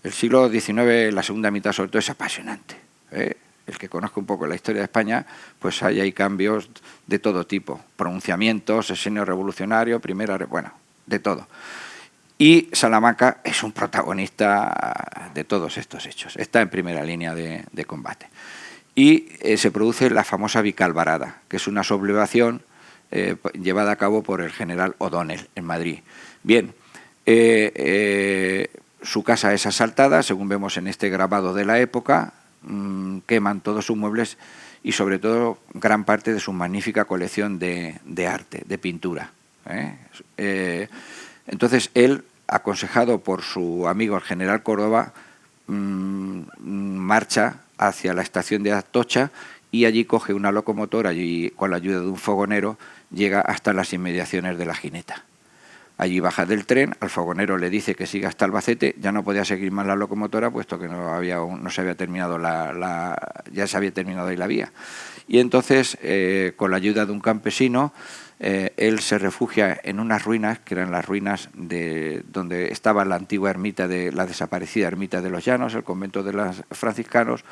El siglo XIX, la segunda mitad sobre todo, es apasionante. El que conozca un poco la historia de España, pues ahí hay cambios de todo tipo. Pronunciamientos, sexenio revolucionario, de todo. Y Salamanca es un protagonista de todos estos hechos. Está en primera línea de combate. Y se produce la famosa Vicalvarada, que es una sublevación llevada a cabo por el general O'Donnell en Madrid. Bien, su casa es asaltada, según vemos en este grabado de la época, queman todos sus muebles y sobre todo gran parte de su magnífica colección de arte, de pintura. Entonces él, aconsejado por su amigo el general Córdoba, marcha hacia la estación de Atocha y allí coge una locomotora y con la ayuda de un fogonero llega hasta las inmediaciones de La Gineta. Allí baja del tren, al fogonero le dice que siga hasta Albacete, ya no podía seguir más la locomotora puesto que no se había terminado ya se había terminado ahí la vía. Y entonces, con la ayuda de un campesino, él se refugia en unas ruinas, que eran las ruinas de donde estaba la antigua ermita, la desaparecida ermita de los Llanos, el convento de los franciscanos,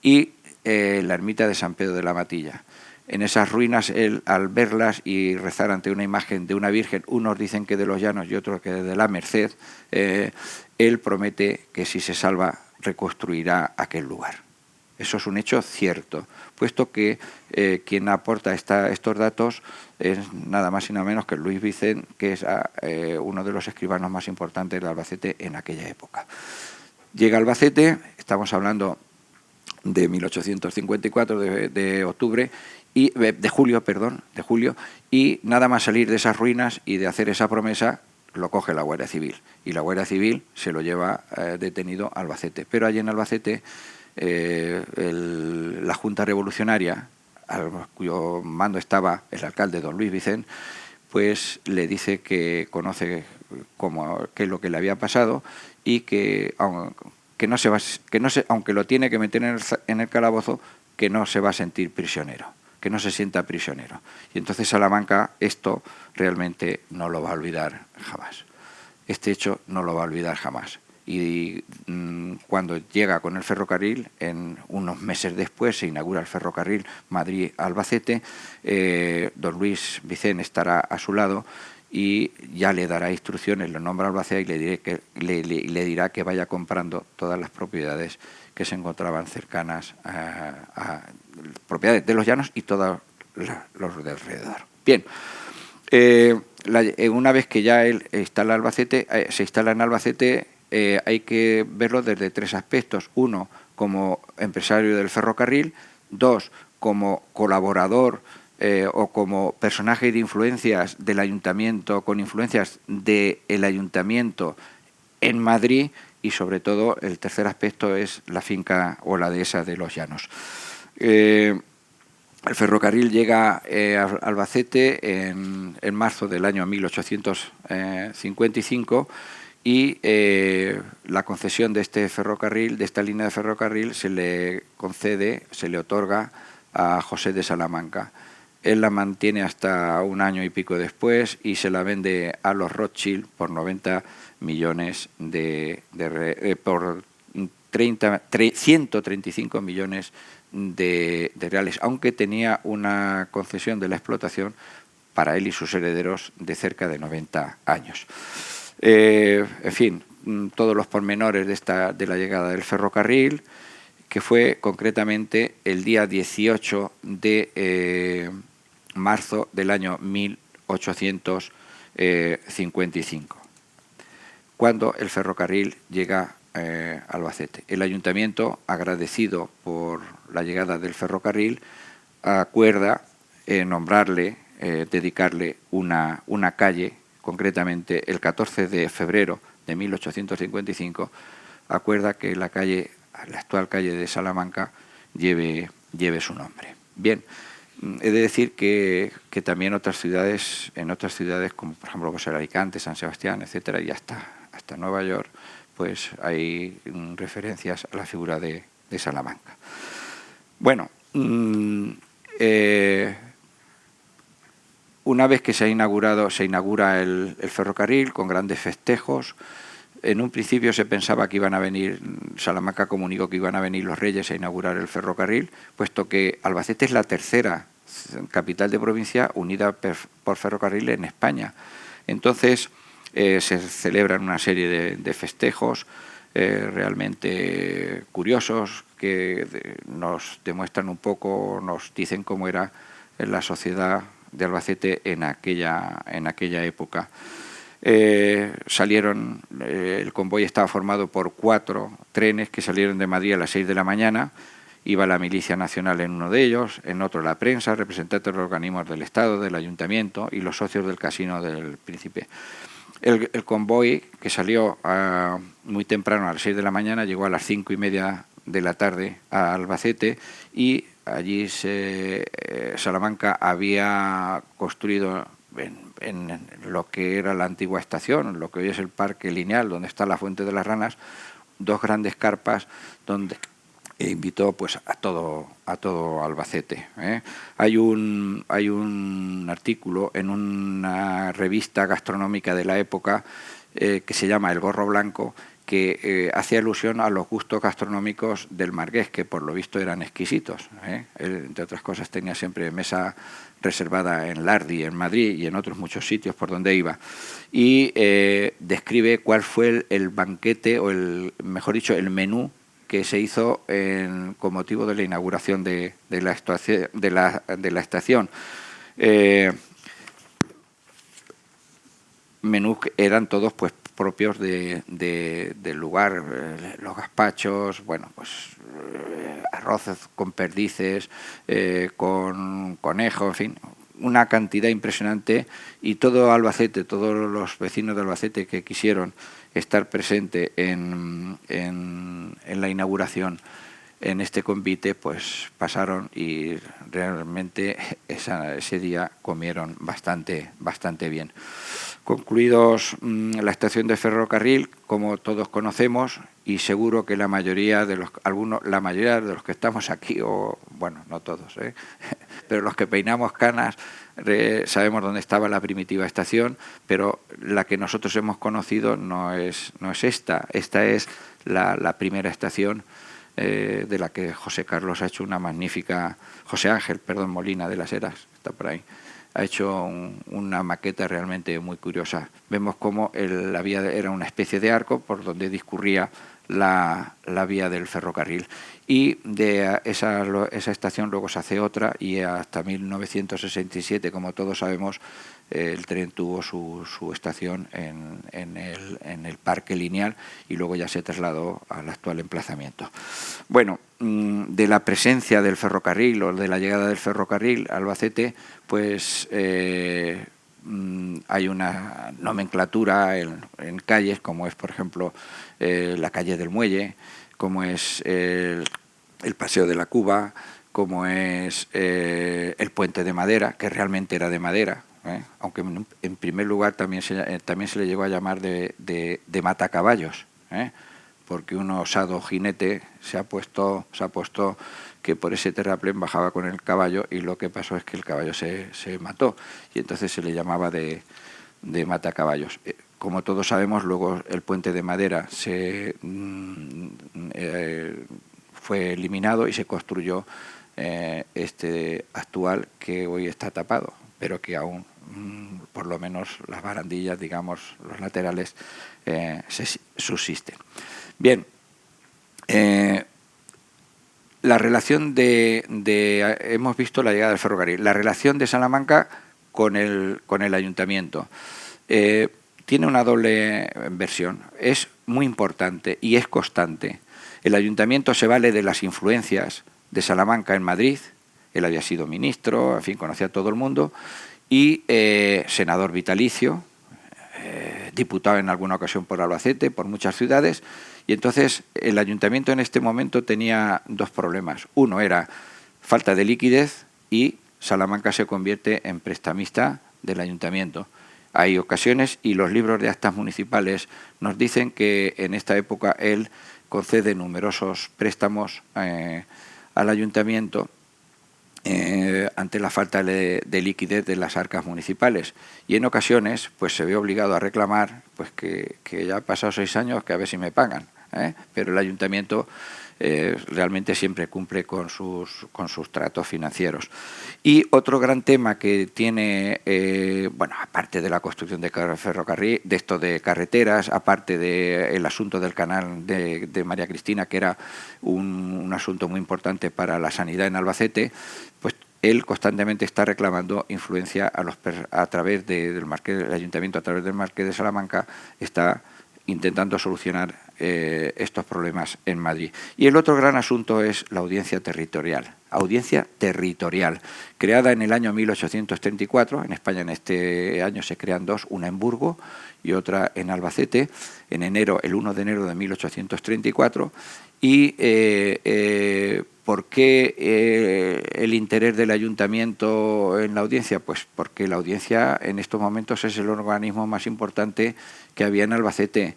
y la ermita de San Pedro de la Matilla. En esas ruinas, él, al verlas y rezar ante una imagen de una virgen, unos dicen que de los Llanos y otros que de la Merced, él promete que si se salva reconstruirá aquel lugar. Eso es un hecho cierto, puesto que quien aporta estos datos es nada más y nada menos que Luis Vicent, que es uno de los escribanos más importantes de Albacete en aquella época. Llega a Albacete, estamos hablando de 1854, de julio, y nada más salir de esas ruinas y de hacer esa promesa, lo coge la Guardia Civil. Y la Guardia Civil se lo lleva detenido a Albacete. Pero allí en Albacete, la Junta Revolucionaria, cuyo mando estaba el alcalde don Luis Vicent, pues le dice que conoce qué es lo que le había pasado y aunque lo tiene que meter en el calabozo, que no se va a sentir prisionero, que no se sienta prisionero. Y entonces Salamanca esto realmente no lo va a olvidar jamás. Este hecho no lo va a olvidar jamás. Y cuando llega con el ferrocarril, en unos meses después se inaugura el ferrocarril Madrid-Albacete, don Luis Vicent estará a su lado y ya le dará instrucciones, lo nombra Albacete y le dirá que vaya comprando todas las propiedades que se encontraban cercanas a propiedades de los Llanos y todos los de alrededor. Bien, una vez que ya él se instala en Albacete, hay que verlo desde tres aspectos. Uno, como empresario del ferrocarril. Dos, como colaborador o como personaje de influencias del ayuntamiento, con influencias del ayuntamiento en Madrid. Y sobre todo el tercer aspecto es la finca o la dehesa de los Llanos. El ferrocarril llega a Albacete en marzo del año 1855 y la concesión de este ferrocarril, de esta línea de ferrocarril, se le otorga a José de Salamanca. Él la mantiene hasta un año y pico después y se la vende a los Rothschild por 90 millones por 135 millones de reales, aunque tenía una concesión de la explotación para él y sus herederos de cerca de 90 años. En fin, todos los pormenores de la llegada del ferrocarril, que fue concretamente el día 18 de marzo del año 1855, cuando el ferrocarril llega a Albacete. El ayuntamiento, agradecido por la llegada del ferrocarril, acuerda dedicarle una calle, concretamente el 14 de febrero de 1855, acuerda que la actual calle de Salamanca lleve su nombre. Bien, he de decir que también en otras ciudades, como por ejemplo pues Alicante, San Sebastián, etcétera, y hasta Nueva York, pues hay referencias a la figura de Salamanca. Bueno, una vez que se inaugura el ferrocarril con grandes festejos. En un principio se pensaba que Salamanca comunicó que iban a venir los reyes a inaugurar el ferrocarril, puesto que Albacete es la tercera capital de provincia unida por ferrocarril en España. Entonces se celebran una serie de festejos realmente curiosos que nos demuestran un poco, nos dicen cómo era la sociedad de Albacete en aquella época. salieron, el convoy estaba formado por 4 trenes que salieron de Madrid a las 6 de la mañana. Iba la Milicia Nacional en uno de ellos, en otro la prensa, representantes de los organismos del Estado, del Ayuntamiento y los socios del Casino del Príncipe. El convoy, que salió muy temprano a las 6 de la mañana, llegó a las 5:30 de la tarde a Albacete, y allí Salamanca había construido en lo que era la antigua estación, lo que hoy es el Parque Lineal, donde está la Fuente de las Ranas, 2 grandes carpas donde invitó pues a todo Albacete. Hay un artículo en una revista gastronómica de la época que se llama El Gorro Blanco, que hace alusión a los gustos gastronómicos del marqués, que por lo visto eran exquisitos. Él, entre otras cosas, tenía siempre mesa reservada en Lardi, en Madrid y en otros muchos sitios por donde iba. Y describe cuál fue el banquete, o mejor dicho, el menú que se hizo con motivo de la inauguración de la estación. Menús que eran todos pues propios del lugar, los gazpachos, bueno, pues arroces con perdices, con conejo, en fin, una cantidad impresionante. Y todo Albacete, todos los vecinos de Albacete que quisieron estar presente en la inauguración, en este convite, pues pasaron, y realmente ese día comieron bastante bien. Concluidos la estación de ferrocarril, como todos conocemos, y seguro que la mayoría de los que estamos aquí, o bueno, no todos, pero los que peinamos canas, sabemos dónde estaba la primitiva estación, pero la que nosotros hemos conocido no es esta. Esta es la primera estación, de la que José Carlos ha hecho una magnífica... José Ángel, perdón, Molina de las Heras, está por ahí. Ha hecho una maqueta realmente muy curiosa. Vemos cómo la vía era una especie de arco por donde discurría la vía del ferrocarril. Y de esa estación luego se hace otra, y hasta 1967, como todos sabemos, el tren tuvo su estación en el Parque Lineal, y luego ya se trasladó al actual emplazamiento. Bueno, de la presencia del ferrocarril, o de la llegada del ferrocarril a Albacete, pues hay una nomenclatura en calles, como es, por ejemplo, la calle del Muelle, como es el Paseo de la Cuba, como es el Puente de Madera, que realmente era de madera, aunque en primer lugar también se le llegó a llamar de matacaballos, porque un osado jinete se apostó que por ese terraplén bajaba con el caballo, y lo que pasó es que el caballo se mató, y entonces se le llamaba de matacaballos. Como todos sabemos, luego el Puente de Madera fue eliminado y se construyó este actual, que hoy está tapado, pero que aún, por lo menos las barandillas, digamos, los laterales, subsisten. Bien, la relación hemos visto la llegada del ferrocarril, la relación de Salamanca con el ayuntamiento. Tiene una doble versión, es muy importante y es constante. El ayuntamiento se vale de las influencias de Salamanca en Madrid. Él había sido ministro, en fin, conocía a todo el mundo, y senador vitalicio, diputado en alguna ocasión por Albacete, por muchas ciudades, y entonces el ayuntamiento en este momento tenía 2 problemas. Uno era falta de liquidez, y Salamanca se convierte en prestamista del ayuntamiento. Hay ocasiones, y los libros de actas municipales nos dicen que en esta época él concede numerosos préstamos al ayuntamiento ante la falta de liquidez de las arcas municipales, y en ocasiones pues se ve obligado a reclamar pues que ya han pasado 6 años, que a ver si me pagan, pero el ayuntamiento realmente siempre cumple con sus tratos financieros. Y otro gran tema que tiene, bueno, aparte de la construcción de ferrocarril, de esto de carreteras, aparte del asunto del canal de María Cristina, que era un asunto muy importante para la sanidad en Albacete, pues él constantemente está reclamando influencia a través del Ayuntamiento, a través del Marqués de Salamanca, está intentando solucionar estos problemas en Madrid. Y el otro gran asunto es la audiencia territorial. Audiencia territorial, creada en el año 1834, en España en este año se crean dos, una en Burgos y otra en Albacete, el 1 de enero de 1834, y ¿por qué el interés del Ayuntamiento en la audiencia? Pues porque la audiencia en estos momentos es el organismo más importante que había en Albacete.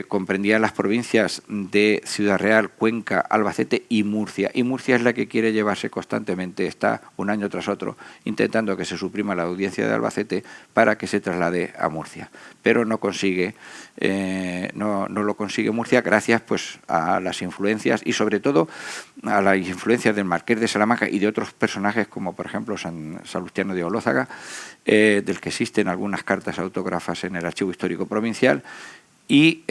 Comprendía las provincias de Ciudad Real, Cuenca, Albacete y Murcia. Y Murcia es la que quiere llevarse constantemente, está un año tras otro intentando que se suprima la audiencia de Albacete para que se traslade a Murcia. Pero no consigue, no lo consigue Murcia gracias pues a las influencias y sobre todo a las influencias del Marqués de Salamanca y de otros personajes como por ejemplo San Salustiano de Olózaga, del que existen algunas cartas autógrafas en el Archivo Histórico Provincial, y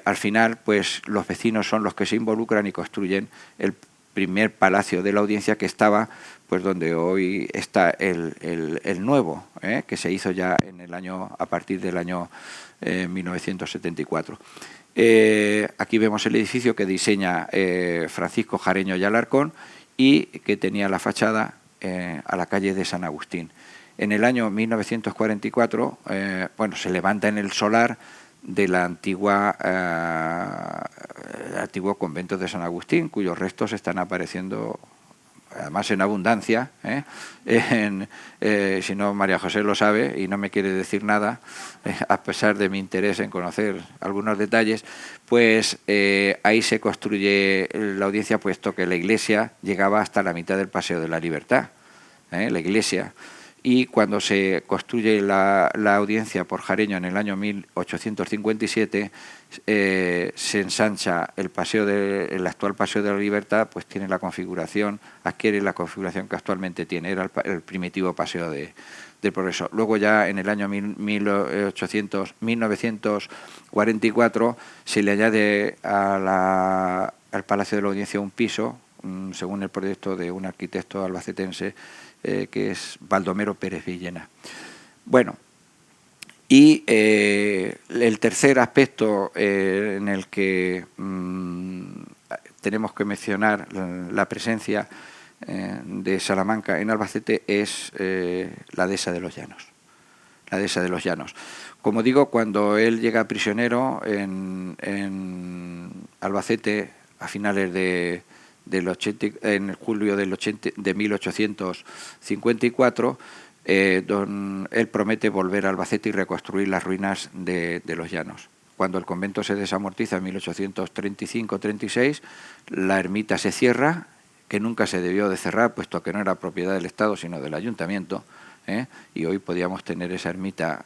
al final pues los vecinos son los que se involucran y construyen el primer palacio de la audiencia, que estaba pues donde hoy está el nuevo, que se hizo ya a partir del año 1974. Aquí vemos el edificio que diseña Francisco Jareño y Alarcón y que tenía la fachada a la calle de San Agustín. En el año 1944, se levanta en el solar del antiguo convento de San Agustín, cuyos restos están apareciendo además en abundancia, si no María José lo sabe y no me quiere decir nada, a pesar de mi interés en conocer algunos detalles, pues ahí se construye la audiencia, puesto que la iglesia llegaba hasta la mitad del Paseo de la Libertad, la iglesia. Y cuando se construye la audiencia por Jareño en el año 1857, se ensancha el actual Paseo de la Libertad, pues tiene adquiere la configuración que actualmente tiene, era el primitivo Paseo del Progreso. Luego ya en el año 1944 se le añade al Palacio de la Audiencia un piso, según el proyecto de un arquitecto albacetense, que es Baldomero Pérez Villena. Bueno, y el tercer aspecto en el que tenemos que mencionar la presencia de Salamanca en Albacete es la dehesa de los Llanos. La dehesa de los Llanos. Como digo, cuando él llega prisionero en Albacete a finales en julio de 1854, él promete volver a Albacete y reconstruir las ruinas de los Llanos. Cuando el convento se desamortiza en 1835-36, la ermita se cierra, que nunca se debió de cerrar, puesto que no era propiedad del Estado, sino del Ayuntamiento, y hoy podíamos tener esa ermita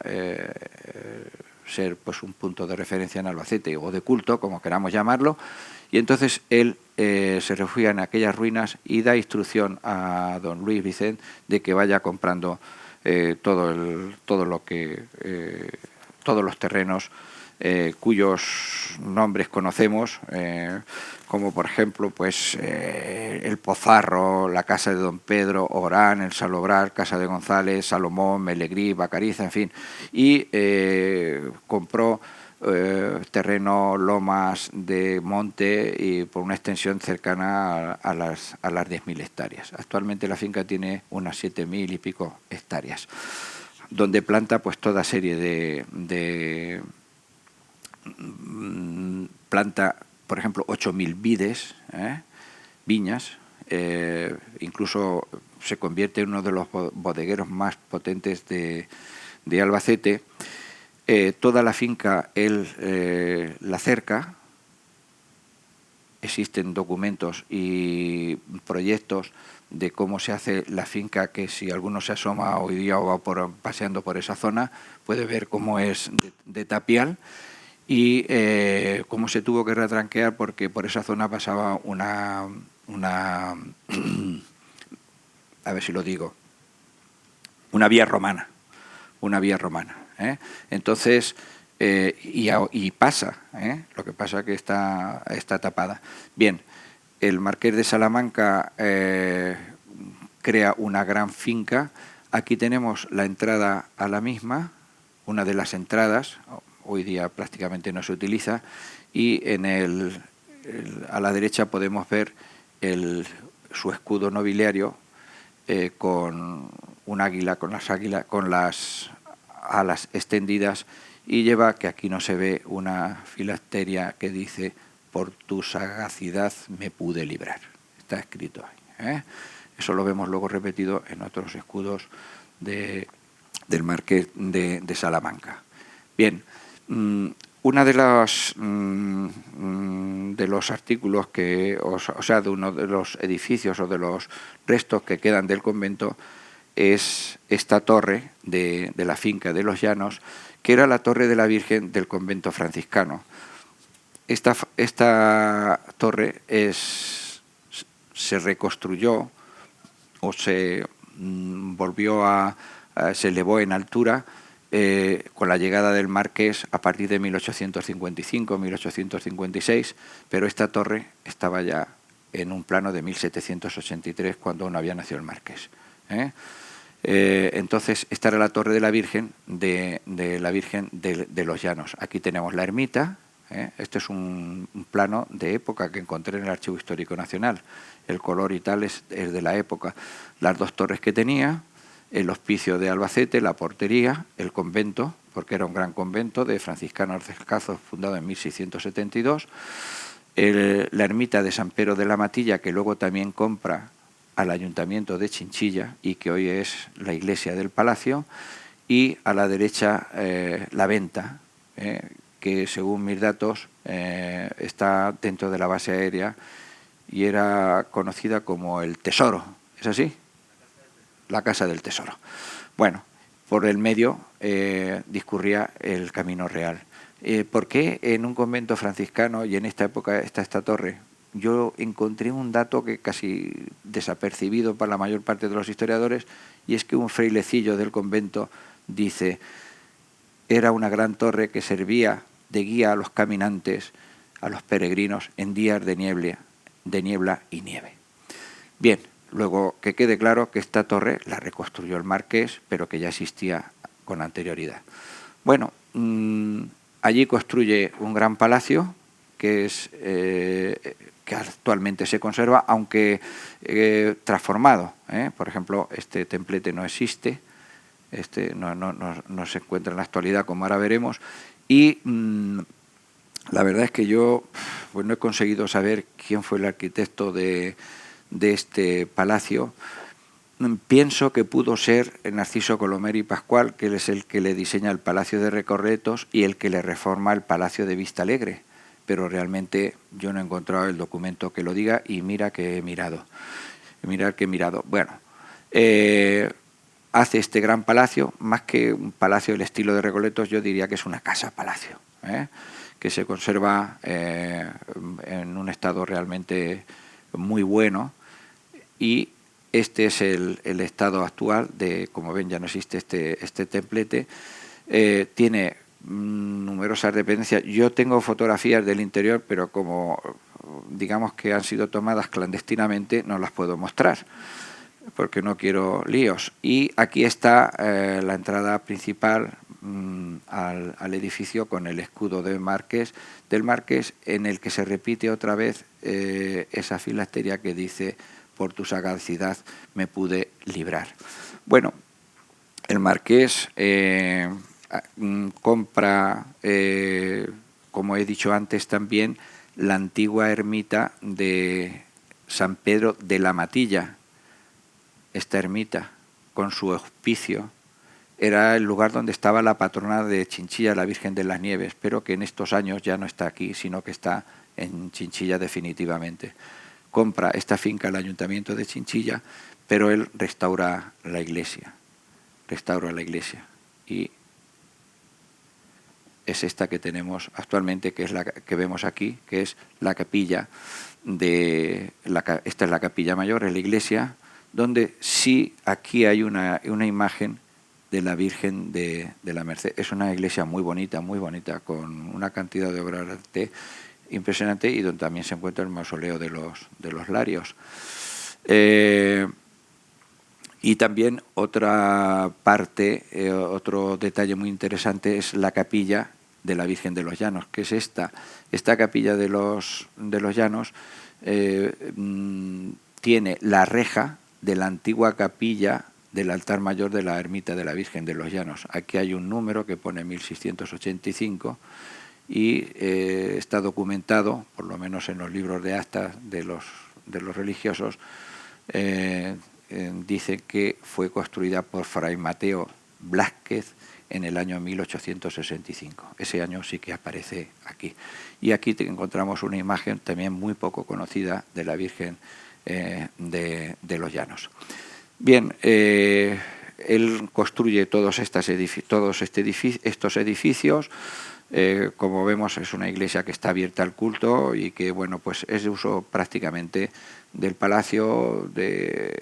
ser pues un punto de referencia en Albacete o de culto, como queramos llamarlo, y entonces él se refugia en aquellas ruinas y da instrucción a don Luis Vicent de que vaya comprando todos los terrenos cuyos nombres conocemos, como por ejemplo pues el Pozarro, la casa de don Pedro, Orán, el Salobrar, casa de González, Salomón, Melegrí, Bacariza, en fin, y compró terreno, lomas de monte y por una extensión cercana a las 10.000 hectáreas. Actualmente la finca tiene unas 7.000 y pico hectáreas, donde planta pues toda serie de planta, por ejemplo, 8.000 vides, viñas, incluso se convierte en uno de los bodegueros más potentes de Albacete. Toda la finca él la cerca, existen documentos y proyectos de cómo se hace la finca, que si alguno se asoma hoy día o va paseando por esa zona, puede ver cómo es de tapial y cómo se tuvo que retranquear porque por esa zona pasaba una a ver si lo digo, una vía romana. Entonces, y pasa, lo que pasa que está tapada. Bien, el Marqués de Salamanca crea una gran finca. Aquí tenemos la entrada a la misma, una de las entradas, hoy día prácticamente no se utiliza, y a la derecha podemos ver su escudo nobiliario con un águila, con las alas extendidas, y lleva, que aquí no se ve, una filacteria que dice: por tu sagacidad me pude librar. Está escrito ahí, ¿eh? Eso lo vemos luego repetido en otros escudos del Marqués de Salamanca. Bien, una de los artículos de uno de los edificios o de los restos que quedan del convento es esta torre de la finca de los Llanos, que era la torre de la Virgen del convento franciscano. Esta torre se reconstruyó o se se elevó en altura con la llegada del Marqués a partir de 1855-1856, pero esta torre estaba ya en un plano de 1783, cuando aún había nacido el Marqués. Entonces, esta era la torre de la Virgen de los Llanos. Aquí tenemos la ermita. Este es un plano de época que encontré en el Archivo Histórico Nacional. El color y tal es de la época. Las dos torres que tenía, el hospicio de Albacete, la portería, el convento, porque era un gran convento de franciscanos descalzos fundado en 1672, la ermita de San Pedro de la Matilla, que luego también compra al Ayuntamiento de Chinchilla y que hoy es la iglesia del Palacio, y a la derecha la venta, que según mis datos está dentro de la base aérea y era conocida como el Tesoro. ¿Es así? La Casa del Tesoro. Bueno, por el medio discurría el Camino Real. ¿Por qué en un convento franciscano y en esta época está esta torre? Yo encontré un dato que casi desapercibido para la mayor parte de los historiadores, y es que un frailecillo del convento dice: era una gran torre que servía de guía a los caminantes, a los peregrinos, en días de niebla y nieve. Bien, luego que quede claro que esta torre la reconstruyó el Marqués, pero que ya existía con anterioridad. Bueno, allí construye un gran palacio que actualmente se conserva, aunque transformado. Por ejemplo, este templete no existe, no se encuentra en la actualidad, como ahora veremos, y la verdad es que yo pues no he conseguido saber quién fue el arquitecto de este palacio. Pienso que pudo ser Narciso Colomer y Pascual, que él es el que le diseña el Palacio de Recorretos y el que le reforma el Palacio de Vistalegre, pero realmente yo no he encontrado el documento que lo diga, y mira que he mirado. Bueno, hace este gran palacio, más que un palacio del estilo de Recoletos, yo diría que es una casa-palacio, que se conserva en un estado realmente muy bueno, y este es el estado actual como ven, ya no existe este templete. Tiene numerosas dependencias. Yo tengo fotografías del interior, pero como digamos que han sido tomadas clandestinamente, no las puedo mostrar, porque no quiero líos. Y aquí está la entrada principal al edificio, con el escudo del Marqués, en el que se repite otra vez esa filacteria que dice: por tu sagacidad me pude librar. Bueno, el Marqués compra, como he dicho antes también, la antigua ermita de San Pedro de la Matilla. Esta ermita, con su hospicio, era el lugar donde estaba la patrona de Chinchilla, la Virgen de las Nieves, pero que en estos años ya no está aquí, sino que está en Chinchilla definitivamente. Compra esta finca al Ayuntamiento de Chinchilla, pero él restaura la iglesia. Y es esta que tenemos actualmente, que es la que vemos aquí, que es la capilla esta es la capilla mayor, es la iglesia, donde sí aquí hay una imagen de la Virgen de la Merced. Es una iglesia muy bonita, con una cantidad de obras de arte impresionante, y donde también se encuentra el mausoleo de los Larios. Y también otra parte, otro detalle muy interesante es la capilla de la Virgen de los Llanos, que es esta capilla de los Llanos tiene la reja de la antigua capilla del altar mayor de la ermita de la Virgen de los Llanos. Aquí hay un número que pone 1685 y está documentado, por lo menos en los libros de actas de los religiosos, dice que fue construida por Fray Mateo Blázquez en el año 1865. Ese año sí que aparece aquí. Y aquí encontramos una imagen también muy poco conocida de la Virgen de los Llanos. Bien, él construye todos estos edificios. Como vemos, es una iglesia que está abierta al culto y que, bueno, pues es de uso prácticamente del palacio, de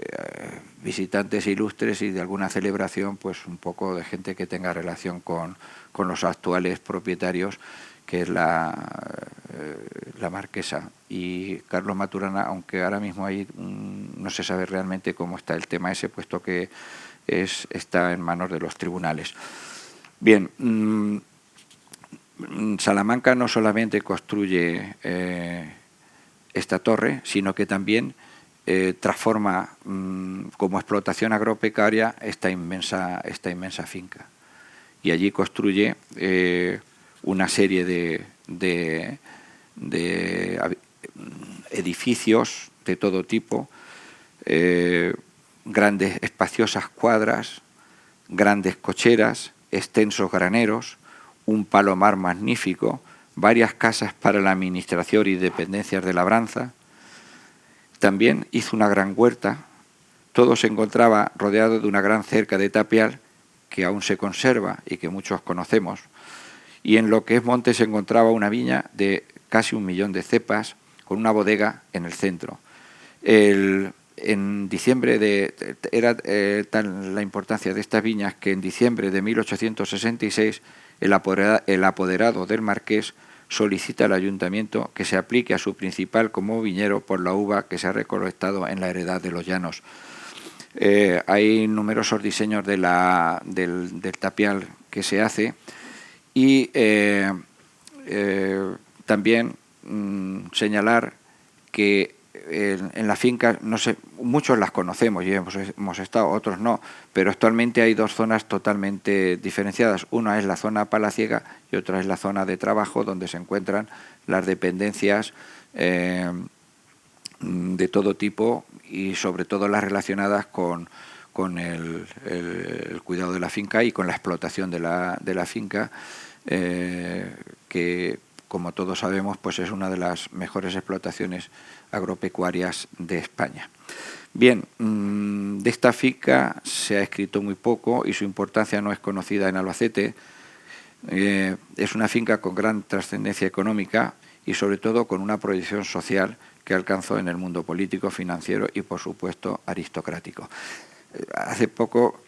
visitantes ilustres y de alguna celebración, pues un poco de gente que tenga relación con los actuales propietarios, que es la marquesa. Y Carlos Maturana, aunque ahora mismo ahí no se sabe realmente cómo está el tema ese, puesto que está en manos de los tribunales. Bien, Salamanca no solamente construye esta torre, sino que también transforma como explotación agropecuaria esta inmensa finca. Y allí construye una serie de edificios de todo tipo, grandes, espaciosas cuadras, grandes cocheras, extensos graneros, un palomar magnífico, varias casas para la administración y dependencias de labranza. También hizo una gran huerta. Todo se encontraba rodeado de una gran cerca de tapial que aún se conserva y que muchos conocemos. Y en lo que es monte se encontraba una viña de casi 1 millón de cepas con una bodega en el centro. En diciembre era tal la importancia de estas viñas que en diciembre de 1866 el apoderado del marqués solicita al ayuntamiento que se aplique a su principal como viñero por la uva que se ha recolectado en la heredad de los Llanos. Hay numerosos diseños del tapial que se hace y también señalar que en la finca, no sé, muchos las conocemos y hemos estado, otros no, pero actualmente hay dos zonas totalmente diferenciadas. Una es la zona palaciega y otra es la zona de trabajo, donde se encuentran las dependencias de todo tipo y sobre todo las relacionadas con el cuidado de la finca y con la explotación de la finca, que, como todos sabemos, pues es una de las mejores explotaciones agropecuarias de España. Bien, de esta finca se ha escrito muy poco y su importancia no es conocida en Albacete. Es una finca con gran trascendencia económica y sobre todo con una proyección social que alcanzó en el mundo político, financiero y, por supuesto, aristocrático. Hace poco,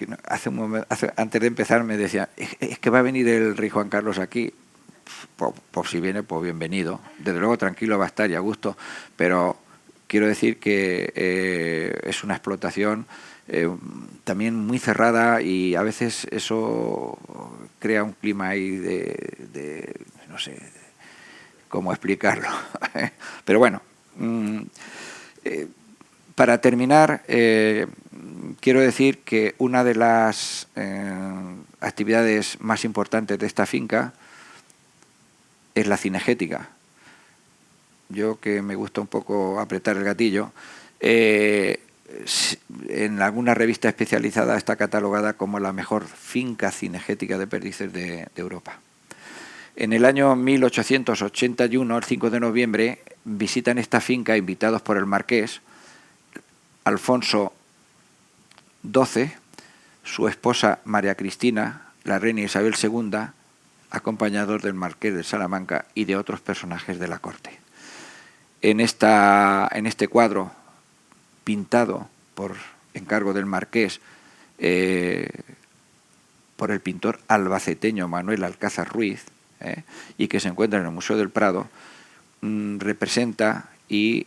antes de empezar, me decían, es que va a venir el rey Juan Carlos aquí. Por si viene, pues bienvenido. Desde luego tranquilo va a estar y a gusto, pero quiero decir que es una explotación también muy cerrada y a veces eso crea un clima ahí de no sé cómo explicarlo. Pero bueno, para terminar, quiero decir que una de las actividades más importantes de esta finca es la cinegética. Yo, que me gusta un poco apretar el gatillo, en alguna revista especializada está catalogada como la mejor finca cinegética de perdices de Europa. En el año 1881, el 5 de noviembre, visitan esta finca, invitados por el marqués, Alfonso XII, su esposa María Cristina, la reina Isabel II, acompañados del marqués de Salamanca y de otros personajes de la corte. En este cuadro, pintado por encargo del marqués por el pintor albaceteño Manuel Alcázar Ruiz, y que se encuentra en el Museo del Prado, representa y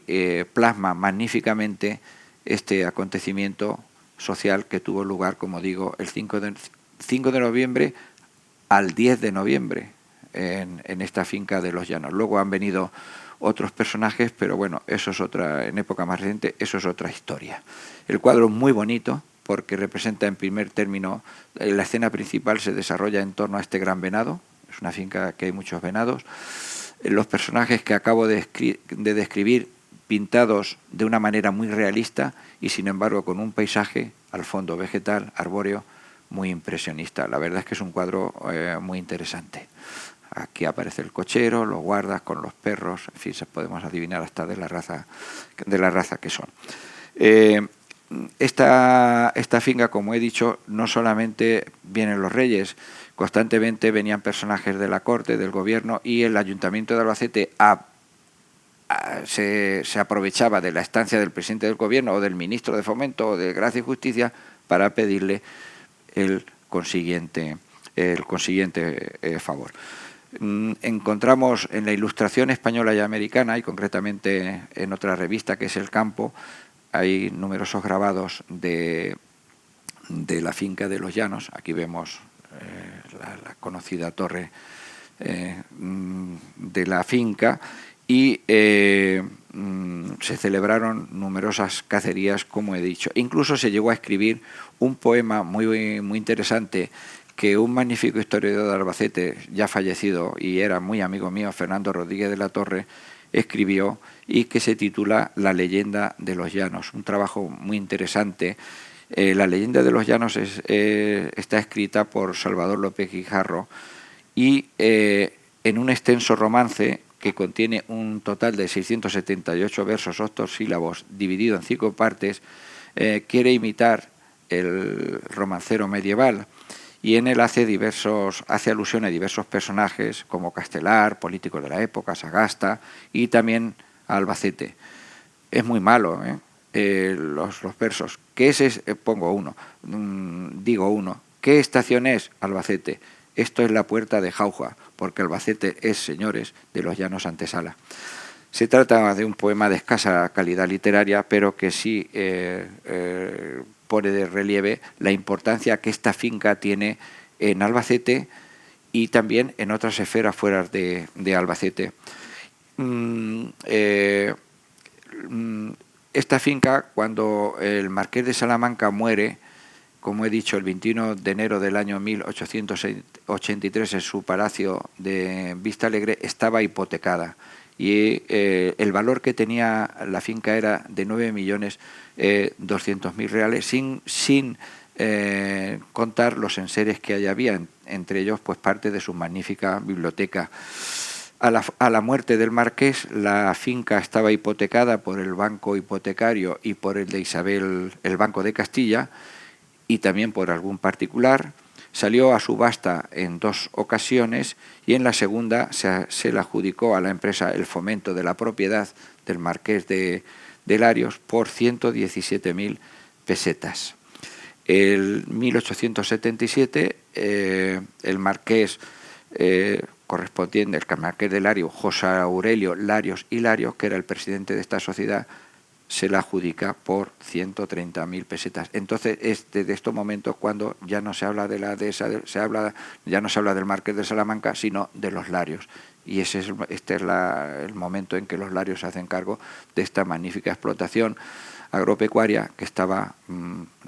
plasma magníficamente este acontecimiento social que tuvo lugar, como digo, el 5 de noviembre al 10 de noviembre en esta finca de Los Llanos. Luego han venido otros personajes, pero bueno, eso es otra, en época más reciente, eso es otra historia. El cuadro es muy bonito porque representa en primer término, la escena principal se desarrolla en torno a este gran venado, es una finca que hay muchos venados. Los personajes que acabo de describir, pintados de una manera muy realista y sin embargo con un paisaje al fondo vegetal, arbóreo, muy impresionista. La verdad es que es un cuadro muy interesante. Aquí aparece el cochero, los guardas con los perros, en fin, se podemos adivinar hasta de la raza que son. Esta finca, como he dicho, no solamente vienen los reyes, constantemente venían personajes de la corte, del gobierno, y el Ayuntamiento de Albacete se aprovechaba de la estancia del presidente del gobierno o del ministro de Fomento o de Gracia y Justicia para pedirle el consiguiente favor. Encontramos en la Ilustración española y americana, y concretamente en otra revista que es El Campo, hay numerosos grabados de la finca de Los Llanos. Aquí vemos la conocida torre de la finca y se celebraron numerosas cacerías, como he dicho. Incluso se llegó a escribir un poema muy interesante que un magnífico historiador de Albacete, ya fallecido y era muy amigo mío, Fernando Rodríguez de la Torre, escribió y que se titula La leyenda de los Llanos, un trabajo muy interesante. La leyenda de los Llanos está escrita por Salvador López Guijarro y en un extenso romance que contiene un total de 678 versos octosílabos dividido en 5 partes, quiere imitar el romancero medieval y en él hace alusión a diversos personajes como Castelar, políticos de la época, Sagasta y también a Albacete. Es muy malo, los versos. ¿Qué es? Pongo uno, digo uno. ¿Qué estación es Albacete? Esto es la puerta de Jauja, porque Albacete es, señores, de los Llanos Antesala. Se trata de un poema de escasa calidad literaria, pero que sí pone de relieve la importancia que esta finca tiene en Albacete y también en otras esferas fuera de Albacete. Esta finca, cuando el marqués de Salamanca muere, como he dicho, el 21 de enero del año 1883 en su palacio de Vistalegre, estaba hipotecada y el valor que tenía la finca era de 9.200.000 reales, sin contar los enseres que había, entre ellos pues parte de su magnífica biblioteca. A la muerte del marqués, la finca estaba hipotecada por el banco hipotecario y por el de Isabel, el Banco de Castilla, y también por algún particular. Salió a subasta en 2 ocasiones y en la segunda se la adjudicó a la empresa El Fomento de la Propiedad del marqués de Larios por 117.000 pesetas. En 1877 el marqués correspondiente, el marqués de Larios, José Aurelio Larios y Larios, que era el presidente de esta sociedad, se la adjudica por 130.000 pesetas. Entonces, desde estos momentos cuando ya no se habla de la dehesa, ya no se habla del marqués de Salamanca, sino de los Larios. Y este es el momento en que los Larios se hacen cargo de esta magnífica explotación agropecuaria que estaba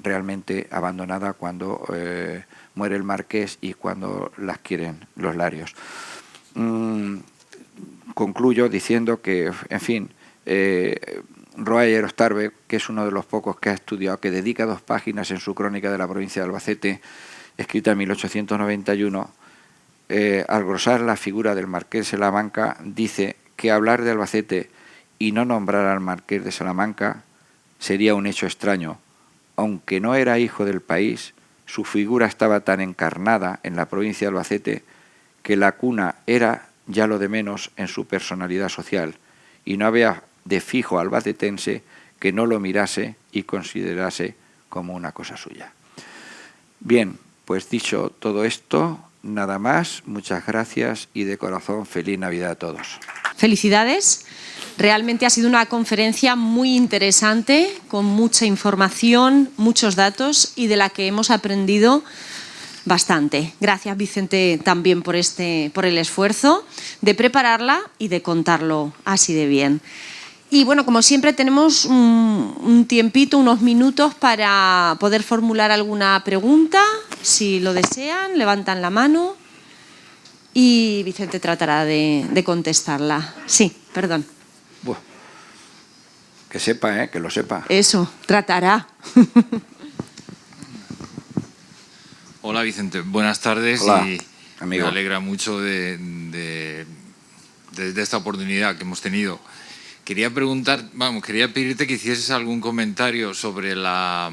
realmente abandonada cuando muere el marqués y cuando la adquieren los Larios. Concluyo diciendo que, en fin, Roayer Ostarbe, que es uno de los pocos que ha estudiado, que dedica 2 páginas en su crónica de la provincia de Albacete, escrita en 1891, al glosar la figura del marqués de Salamanca, dice que hablar de Albacete y no nombrar al marqués de Salamanca sería un hecho extraño. Aunque no era hijo del país, su figura estaba tan encarnada en la provincia de Albacete que la cuna era ya lo de menos en su personalidad social, y no había de fijo albacetense que no lo mirase y considerase como una cosa suya. Bien, pues dicho todo esto, nada más, muchas gracias y de corazón feliz Navidad a todos. felicidades. Realmente ha sido una conferencia muy interesante, con mucha información, muchos datos y de la que hemos aprendido bastante. Gracias, Vicente, también por el esfuerzo de prepararla y de contarlo así de bien. Y bueno, como siempre tenemos un tiempito, unos minutos para poder formular alguna pregunta. Si lo desean, levantan la mano y Vicente tratará de contestarla. Sí, perdón. Bueno, que sepa, que lo sepa. Eso, tratará. Hola, Vicente. Buenas tardes. Hola, y amigo. Me alegra mucho de esta oportunidad que hemos tenido. Quería pedirte que hicieses algún comentario sobre la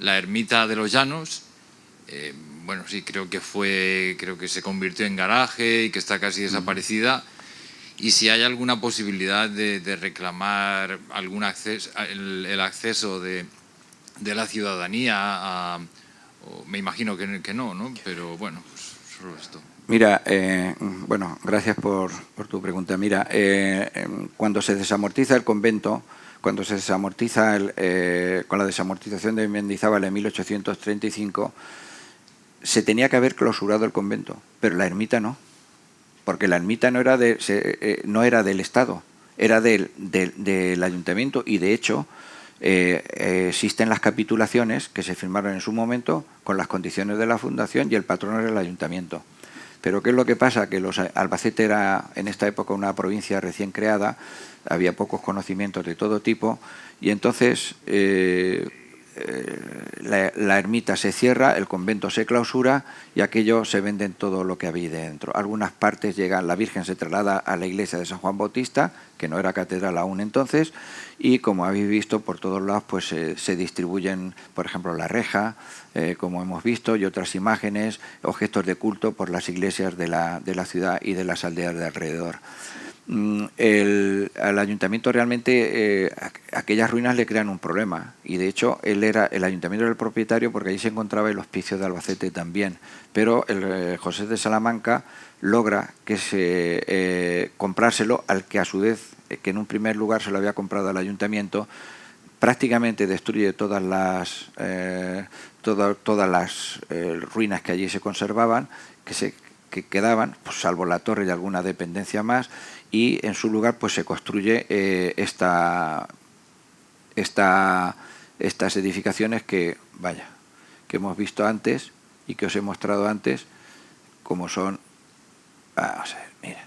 ermita de los Llanos. Bueno, sí, creo que se convirtió en garaje y que está casi desaparecida. Y si hay alguna posibilidad de reclamar algún acceso, el acceso de la ciudadanía me imagino que no, ¿no? Pero bueno, pues solo esto. Mira, bueno, gracias por tu pregunta. Mira, cuando se desamortiza el convento, cuando se desamortiza con la desamortización de Mendizábal en 1835, se tenía que haber clausurado el convento, pero la ermita no, porque la ermita no era del Estado, era del ayuntamiento y de hecho existen las capitulaciones que se firmaron en su momento con las condiciones de la fundación y el patrono era el ayuntamiento. Pero ¿qué es lo que pasa? Que Albacete era en esta época una provincia recién creada, había pocos conocimientos de todo tipo y entonces la ermita se cierra, el convento se clausura y aquello se vende en todo lo que había dentro. Algunas partes llegan, la Virgen se traslada a la iglesia de San Juan Bautista, que no era catedral aún entonces, y como habéis visto por todos lados pues se distribuyen, por ejemplo, la reja, como hemos visto, y otras imágenes, objetos de culto por las iglesias de la ciudad y de las aldeas de alrededor. Al ayuntamiento realmente aquellas ruinas le crean un problema y de hecho el ayuntamiento era el propietario porque allí se encontraba el hospicio de Albacete también, pero el José de Salamanca logra que comprárselo al que a su vez, que en un primer lugar se lo había comprado al ayuntamiento, prácticamente destruye todas las ruinas que allí se conservaban, que quedaban, pues, salvo la torre y alguna dependencia más, y en su lugar pues se construye estas edificaciones que hemos visto antes y que os he mostrado antes, como son, vamos a ver, mira,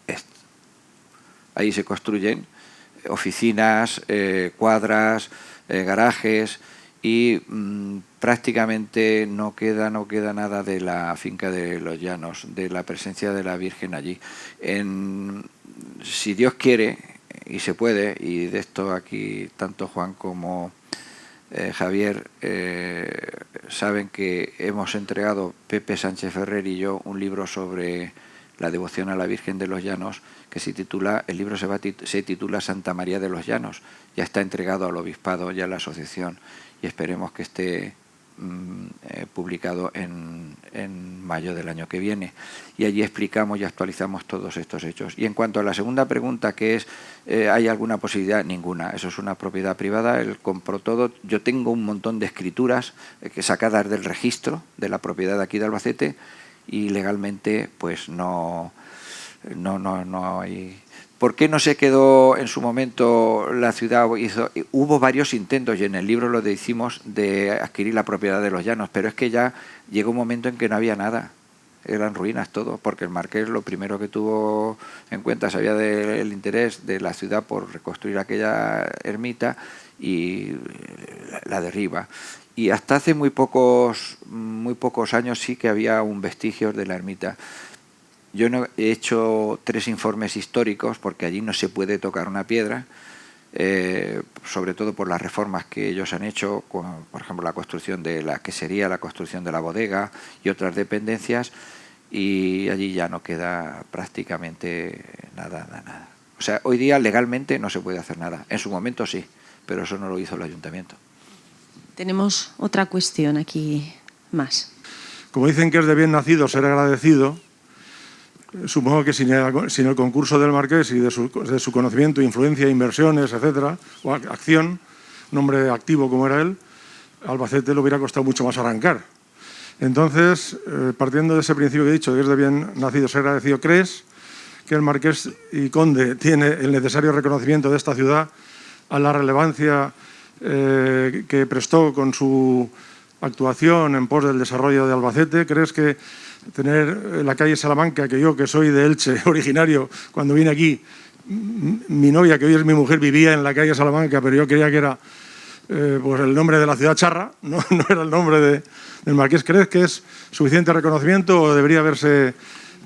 esto. Ahí se construyen oficinas, cuadras, garajes y prácticamente no queda nada de la finca de los Llanos, de la presencia de la Virgen allí. Si Dios quiere y se puede, y de esto aquí tanto Juan como Javier saben que hemos entregado, Pepe Sánchez Ferrer y yo, un libro sobre la devoción a la Virgen de los Llanos, que el libro se titula Santa María de los Llanos. Ya está entregado al obispado y a la asociación y esperemos que esté publicado en mayo del año que viene. Y allí explicamos y actualizamos todos estos hechos. Y en cuanto a la segunda pregunta, que es, ¿hay alguna posibilidad? Ninguna. Eso es una propiedad privada, él compró todo. Yo tengo un montón de escrituras sacadas del registro de la propiedad de aquí de Albacete y legalmente pues no hay. ¿Por qué no se quedó en su momento la ciudad? Hubo varios intentos y en el libro lo decimos de adquirir la propiedad de los Llanos, pero es que ya llegó un momento en que no había nada, eran ruinas todo, porque el marqués lo primero que tuvo en cuenta, sabía del interés de la ciudad por reconstruir aquella ermita y la derriba. Y hasta hace muy pocos años sí que había un vestigio de la ermita. Yo no he hecho 3 informes históricos porque allí no se puede tocar una piedra, sobre todo por las reformas que ellos han hecho, por ejemplo la construcción de la quesería, la construcción de la bodega y otras dependencias, y allí ya no queda prácticamente nada. O sea, hoy día legalmente no se puede hacer nada. En su momento sí, pero eso no lo hizo el ayuntamiento. Tenemos otra cuestión aquí más. Como dicen que es de bien nacido ser agradecido, supongo que sin el concurso del marqués y de su conocimiento, influencia, inversiones, etcétera, o acción, un hombre activo como era él, Albacete le hubiera costado mucho más arrancar. Entonces, partiendo de ese principio que he dicho, que es de bien nacido ser agradecido, ¿crees que el marqués y conde tiene el necesario reconocimiento de esta ciudad a la relevancia que prestó con su actuación en pos del desarrollo de Albacete? ¿Crees que tener la calle Salamanca, que yo, que soy de Elche, originario, cuando vine aquí, mi novia, que hoy es mi mujer, vivía en la calle Salamanca, pero yo creía que era pues el nombre de la ciudad charra, no era el nombre del marqués? ¿Crees que es suficiente reconocimiento o debería haberse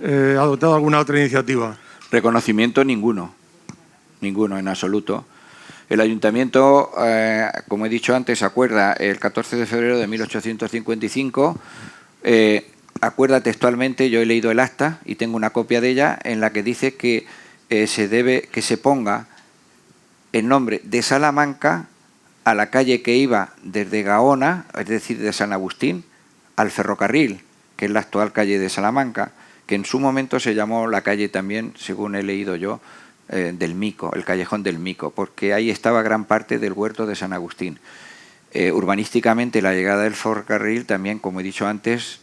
adoptado alguna otra iniciativa? Reconocimiento ninguno, en absoluto. El ayuntamiento, como he dicho antes, acuerda el 14 de febrero de 1855, acuerda textualmente, yo he leído el acta y tengo una copia de ella, en la que dice que se ponga el nombre de Salamanca a la calle que iba desde Gaona, es decir, de San Agustín, al ferrocarril, que es la actual calle de Salamanca, que en su momento se llamó la calle también, según he leído yo, del Mico, el Callejón del Mico, porque ahí estaba gran parte del huerto de San Agustín. Urbanísticamente, la llegada del ferrocarril también, como he dicho antes,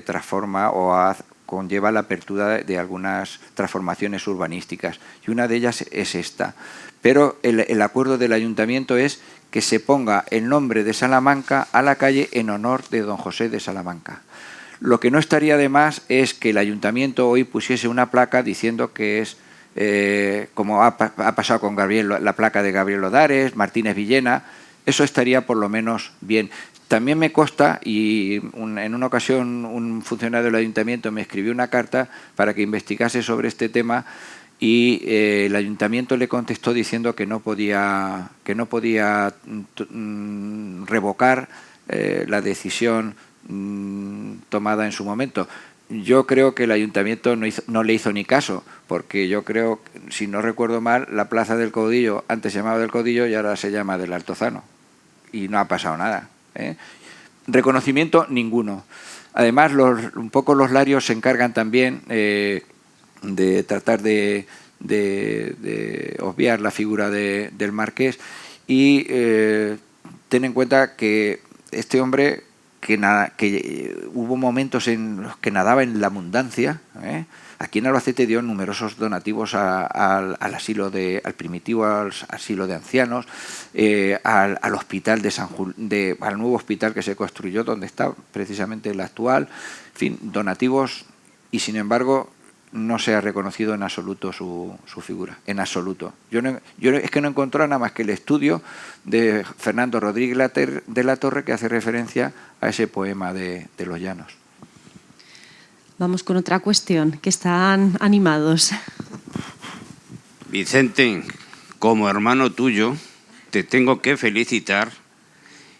transforma o conlleva la apertura de algunas transformaciones urbanísticas, y una de ellas es esta. Pero el acuerdo del ayuntamiento es que se ponga el nombre de Salamanca a la calle en honor de don José de Salamanca. Lo que no estaría de más es que el ayuntamiento hoy pusiese una placa diciendo que es, como ha pasado con la placa de Gabriel Odares, Martínez Villena. Eso estaría por lo menos bien. También me consta, y en una ocasión un funcionario del ayuntamiento me escribió una carta para que investigase sobre este tema, y el ayuntamiento le contestó diciendo que no podía revocar la decisión tomada en su momento. Yo creo que el ayuntamiento no le hizo ni caso, porque yo creo, si no recuerdo mal, la Plaza del Caudillo antes se llamaba del Caudillo y ahora se llama del Altozano, y no ha pasado nada, ¿eh? Reconocimiento ninguno. Además, un poco los larios se encargan también de tratar de obviar la figura del marqués, y ten en cuenta que este hombre, que hubo momentos en los que nadaba en la abundancia, aquí en Albacete dio numerosos donativos al primitivo asilo de ancianos, al hospital al nuevo hospital que se construyó, donde está precisamente el actual, en fin, donativos, y sin embargo no se ha reconocido en absoluto su figura, en absoluto. Yo es que no encontré nada más que el estudio de Fernando Rodríguez de la Torre, que hace referencia a ese poema de Los Llanos. Vamos con otra cuestión, que están animados. Vicente, como hermano tuyo, te tengo que felicitar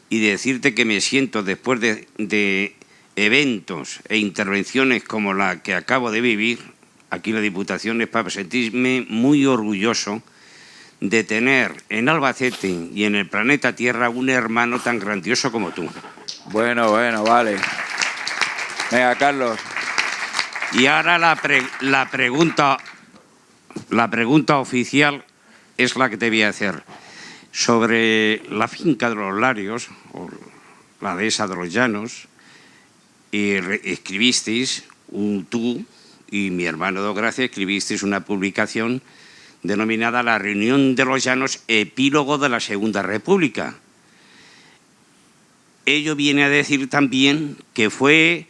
y decirte que me siento, después de eventos e intervenciones como la que acabo de vivir aquí en la Diputación, es para sentirme muy orgulloso de tener en Albacete y en el planeta Tierra un hermano tan grandioso como tú. Bueno, vale. Venga, Carlos. Y ahora la pregunta oficial es la que te voy a hacer. Sobre la finca de los Larios, o la dehesa de los Llanos, y escribisteis, tú y mi hermano Don Gracia, escribisteis una publicación denominada La Reunión de los Llanos, epílogo de la Segunda República. Ello viene a decir también que fue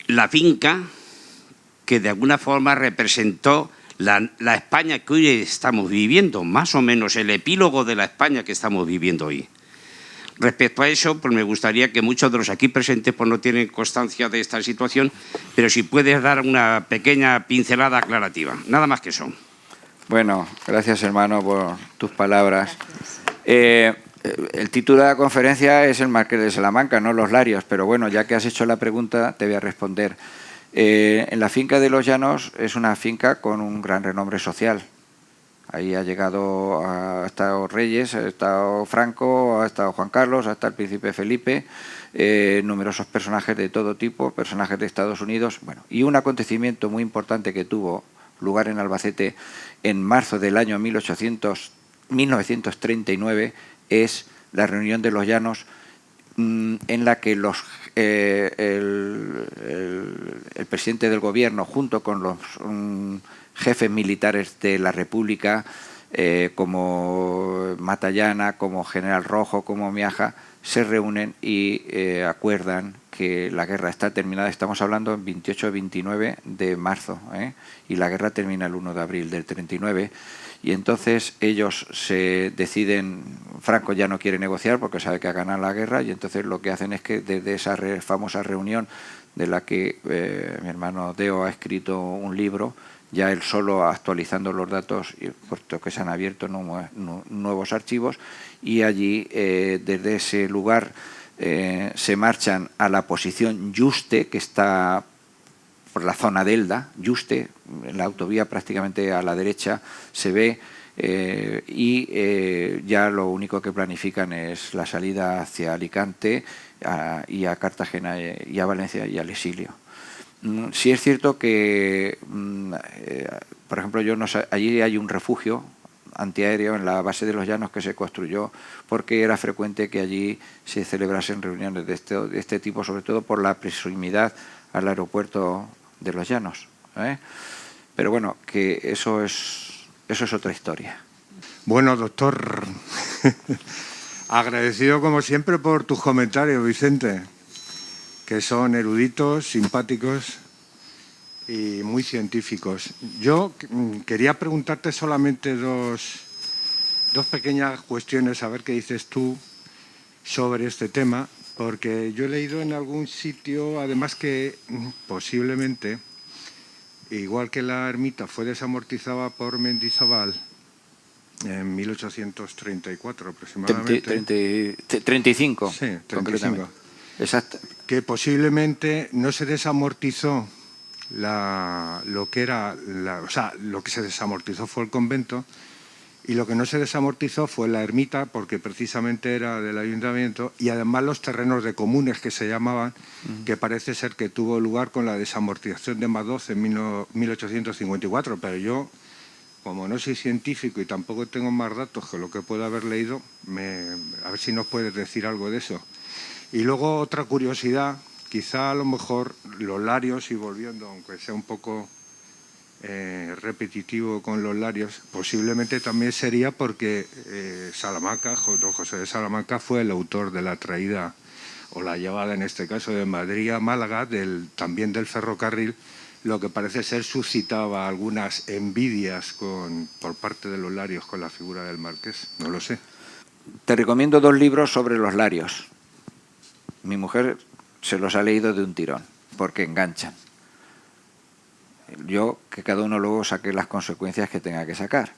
la finca que de alguna forma representó la España que hoy estamos viviendo, más o menos el epílogo de la España que estamos viviendo hoy. Respecto a eso, pues me gustaría que muchos de los aquí presentes pues no tienen constancia de esta situación, pero si puedes dar una pequeña pincelada aclarativa, nada más que eso. Bueno, gracias, hermano, por tus palabras. El título de la conferencia es El Marqués de Salamanca, no Los Larios, pero bueno, ya que has hecho la pregunta, te voy a responder. En la finca de Los Llanos es una finca con un gran renombre social. Ahí ha estado Reyes, ha estado Franco, ha estado Juan Carlos, ha estado el príncipe Felipe, numerosos personajes de todo tipo, personajes de Estados Unidos. Bueno, y un acontecimiento muy importante que tuvo lugar en Albacete en marzo del año 1939 es la reunión de los Llanos, en la que el presidente del gobierno, junto con los jefes militares de la República, como Matallana, como General Rojo, como Miaja, se reúnen y acuerdan que la guerra está terminada. Estamos hablando en 28-29 de marzo, y la guerra termina el 1 de abril del 39. Y entonces ellos se deciden, Franco ya no quiere negociar porque sabe que ha ganado la guerra, y entonces lo que hacen es que desde esa famosa reunión de la que mi hermano Deo ha escrito un libro, ya él solo actualizando los datos, puesto que se han abierto nuevos archivos, y allí desde ese lugar se marchan a la posición Yuste, que está por la zona de Elda, Yuste, en la autovía prácticamente a la derecha se ve, y ya lo único que planifican es la salida hacia Alicante y a Cartagena y a Valencia y al exilio. Sí es cierto que, por ejemplo, allí hay un refugio antiaéreo en la base de los Llanos que se construyó porque era frecuente que allí se celebrasen reuniones de este tipo, sobre todo por la proximidad al aeropuerto de los Llanos, pero bueno, que eso es otra historia. Bueno, doctor, agradecido como siempre por tus comentarios, Vicente, que son eruditos, simpáticos y muy científicos. Yo quería preguntarte solamente dos pequeñas cuestiones, a ver qué dices tú sobre este tema, porque yo he leído en algún sitio, además, que posiblemente, igual que la ermita fue desamortizada por Mendizábal en 1834 aproximadamente. 35. Sí, 35. Exacto. Que posiblemente no se desamortizó lo que se desamortizó fue el convento, y lo que no se desamortizó fue la ermita, porque precisamente era del ayuntamiento, y además los terrenos de comunes, que se llamaban, que parece ser que tuvo lugar con la desamortización de Madoz en 1854, pero yo, como no soy científico y tampoco tengo más datos que lo que puedo haber leído, a ver si nos puedes decir algo de eso. Y luego otra curiosidad, quizá a lo mejor los Larios, y volviendo, aunque sea un poco repetitivo con los Larios, posiblemente también sería porque Salamanca, don José de Salamanca, fue el autor de la traída, o la llevada en este caso, de Madrid a Málaga, también del ferrocarril, lo que parece ser suscitaba algunas envidias por parte de los Larios con la figura del marqués, no lo sé. Te recomiendo 2 libros sobre los Larios. Mi mujer se los ha leído de un tirón, porque enganchan. Yo, que cada uno luego saque las consecuencias que tenga que sacar.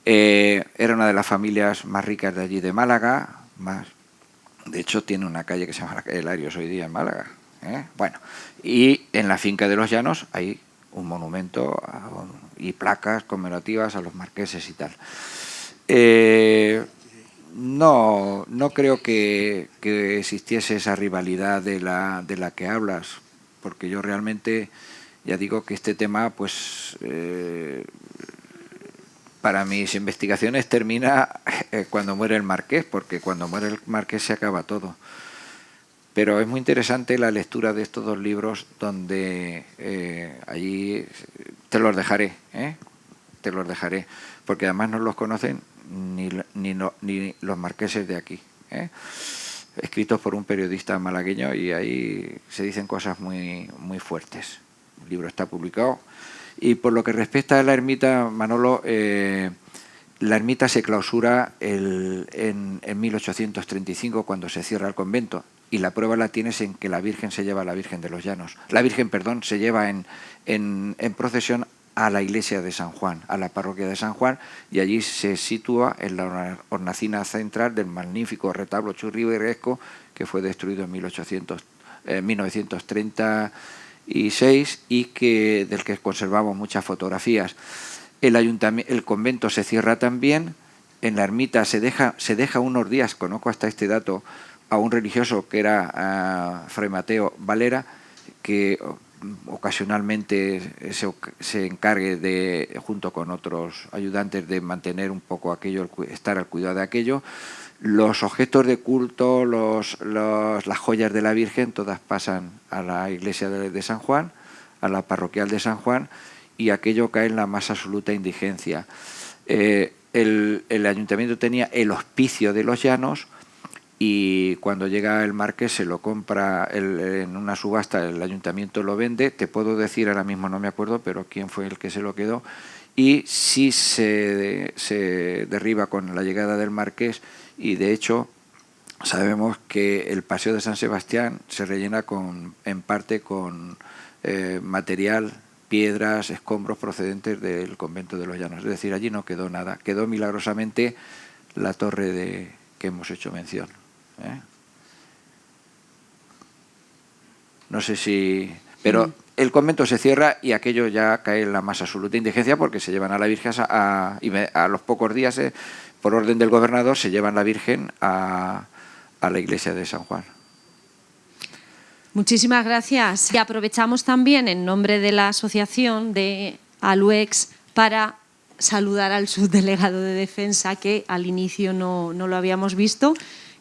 Era una de las familias más ricas de allí de Málaga, de hecho tiene una calle que se llama la calle Larios hoy día en Málaga. Bueno, y en la finca de los Llanos hay un monumento y placas conmemorativas a los marqueses y tal. No creo que existiese esa rivalidad de la que hablas, porque yo realmente, ya digo que este tema, pues, para mis investigaciones termina cuando muere el marqués, porque cuando muere el marqués se acaba todo. Pero es muy interesante la lectura de estos 2 libros, donde allí te los dejaré, porque además no los conocen ni los marqueses de aquí, escritos por un periodista malagueño, y ahí se dicen cosas muy, muy fuertes. El libro está publicado. Y por lo que respecta a la ermita, Manolo, la ermita se clausura en 1835, cuando se cierra el convento, y la prueba la tienes en que la Virgen se lleva a la Virgen de los Llanos. La Virgen, perdón, se lleva en procesión a la iglesia de San Juan, a la parroquia de San Juan, y allí se sitúa en la hornacina central del magnífico retablo churrigueresco que fue destruido en 1936 y del que conservamos muchas fotografías. el convento se cierra también. En la ermita se deja unos días, conozco hasta este dato, a un religioso que era Fray Mateo Valera, que ocasionalmente se encargue de, junto con otros ayudantes, de mantener un poco aquello, estar al cuidado de aquello. Los objetos de culto, las joyas de la Virgen, todas pasan a la iglesia de San Juan, a la parroquial de San Juan, y aquello cae en la más absoluta indigencia. El ayuntamiento tenía el hospicio de los Llanos, y cuando llega el marqués se lo compra en una subasta, el ayuntamiento lo vende. Te puedo decir, ahora mismo no me acuerdo, pero quién fue el que se lo quedó. Y sí se derriba con la llegada del marqués, y de hecho sabemos que el Paseo de San Sebastián se rellena en parte con material, piedras, escombros procedentes del convento de los Llanos. Es decir, allí no quedó nada, quedó milagrosamente la torre que hemos hecho mención. No sé si... Pero el convento se cierra y aquello ya cae en la más absoluta indigencia, porque se llevan a la Virgen y a los pocos días, por orden del gobernador, se llevan la Virgen a la iglesia de San Juan. Muchísimas gracias. Y aprovechamos también, en nombre de la asociación de ALUEX, para saludar al subdelegado de Defensa, que al inicio no lo habíamos visto.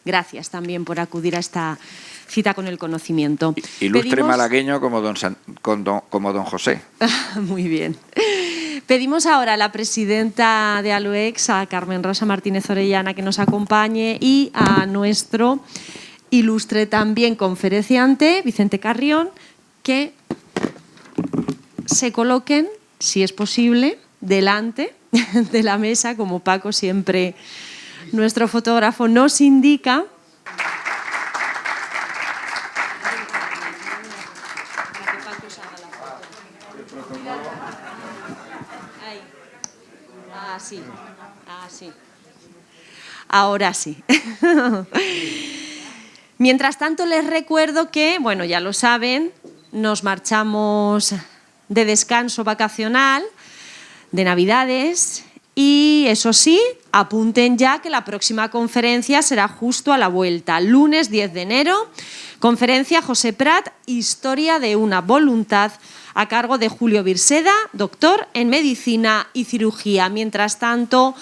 Gracias también por acudir a esta cita con el conocimiento. Ilustre malagueño como don José. Muy bien. Pedimos ahora a la presidenta de ALUEX, a Carmen Rosa Martínez Orellana, que nos acompañe, y a nuestro ilustre también conferenciante, Vicente Carrión, que se coloquen, si es posible, delante de la mesa, como Paco siempre, nuestro fotógrafo, nos indica. Sí. Sí. Ahora sí. Mientras tanto, les recuerdo que, bueno, ya lo saben, nos marchamos de descanso vacacional, de Navidades, y eso sí, apunten ya que la próxima conferencia será justo a la vuelta, lunes 10 de enero, conferencia José Prat, Historia de una voluntad, a cargo de Julio Virseda, doctor en Medicina y Cirugía. Mientras tanto,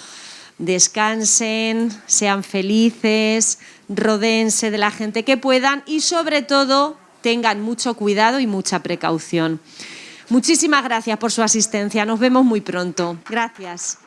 descansen, sean felices, rodéense de la gente que puedan y, sobre todo, tengan mucho cuidado y mucha precaución. Muchísimas gracias por su asistencia. Nos vemos muy pronto. Gracias.